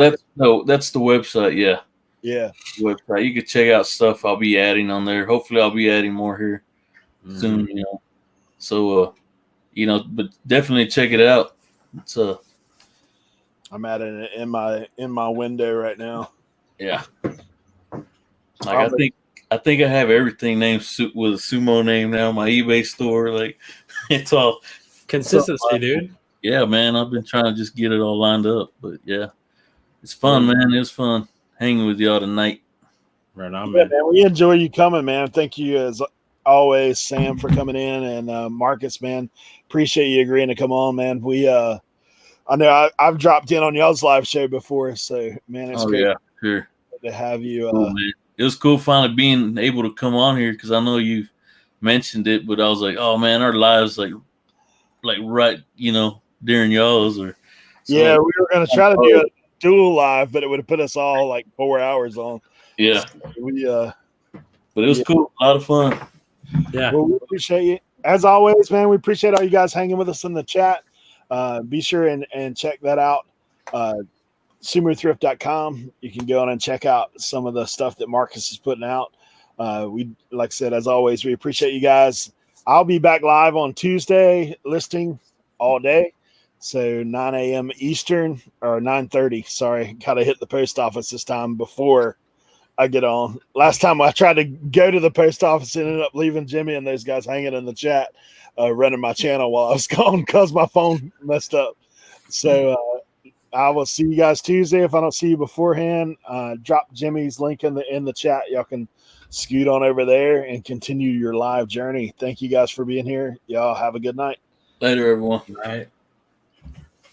that's the website, yeah. Yeah. Website. You can check out stuff I'll be adding on there. Hopefully I'll be adding more here soon, So but definitely check it out. It's I'm at it in my window right now. Yeah. I think I have everything named with a Sumo name now. My eBay store, like it's all consistency, dude. Yeah, man. I've been trying to just get it all lined up, but yeah, it's fun, man. It's fun hanging with y'all tonight. Right on, man. We enjoy you coming, man. Thank you as always, Sam, for coming in, and Marcus, man. Appreciate you agreeing to come on, man. I know I've dropped in on y'all's live show before, so man, it's great sure. to have you. It was cool finally being able to come on here because I know you've mentioned it, but I was like, oh man, our lives like right, during y'all's we were gonna try to do a dual live, but it would have put us all like 4 hours on. Yeah, so but it was cool, a lot of fun. Yeah, well, we appreciate you as always, man. We appreciate all you guys hanging with us in the chat. Be sure and check that out. SumoThrift.com. You can go on and check out some of the stuff that Marcus is putting out. Like I said, as always, we appreciate you guys. I'll be back live on Tuesday listing all day. So 9 a.m. Eastern or 9:30. Sorry, got to hit the post office this time before I get on. Last time I tried to go to the post office and ended up leaving Jimmy and those guys hanging in the chat. Running my channel while I was gone because my phone messed up. So I will see you guys Tuesday. If I don't see you beforehand, drop Jimmy's link in the chat. Y'all can scoot on over there and continue your live journey. Thank you guys for being here. Y'all have a good night. Later, everyone. All right.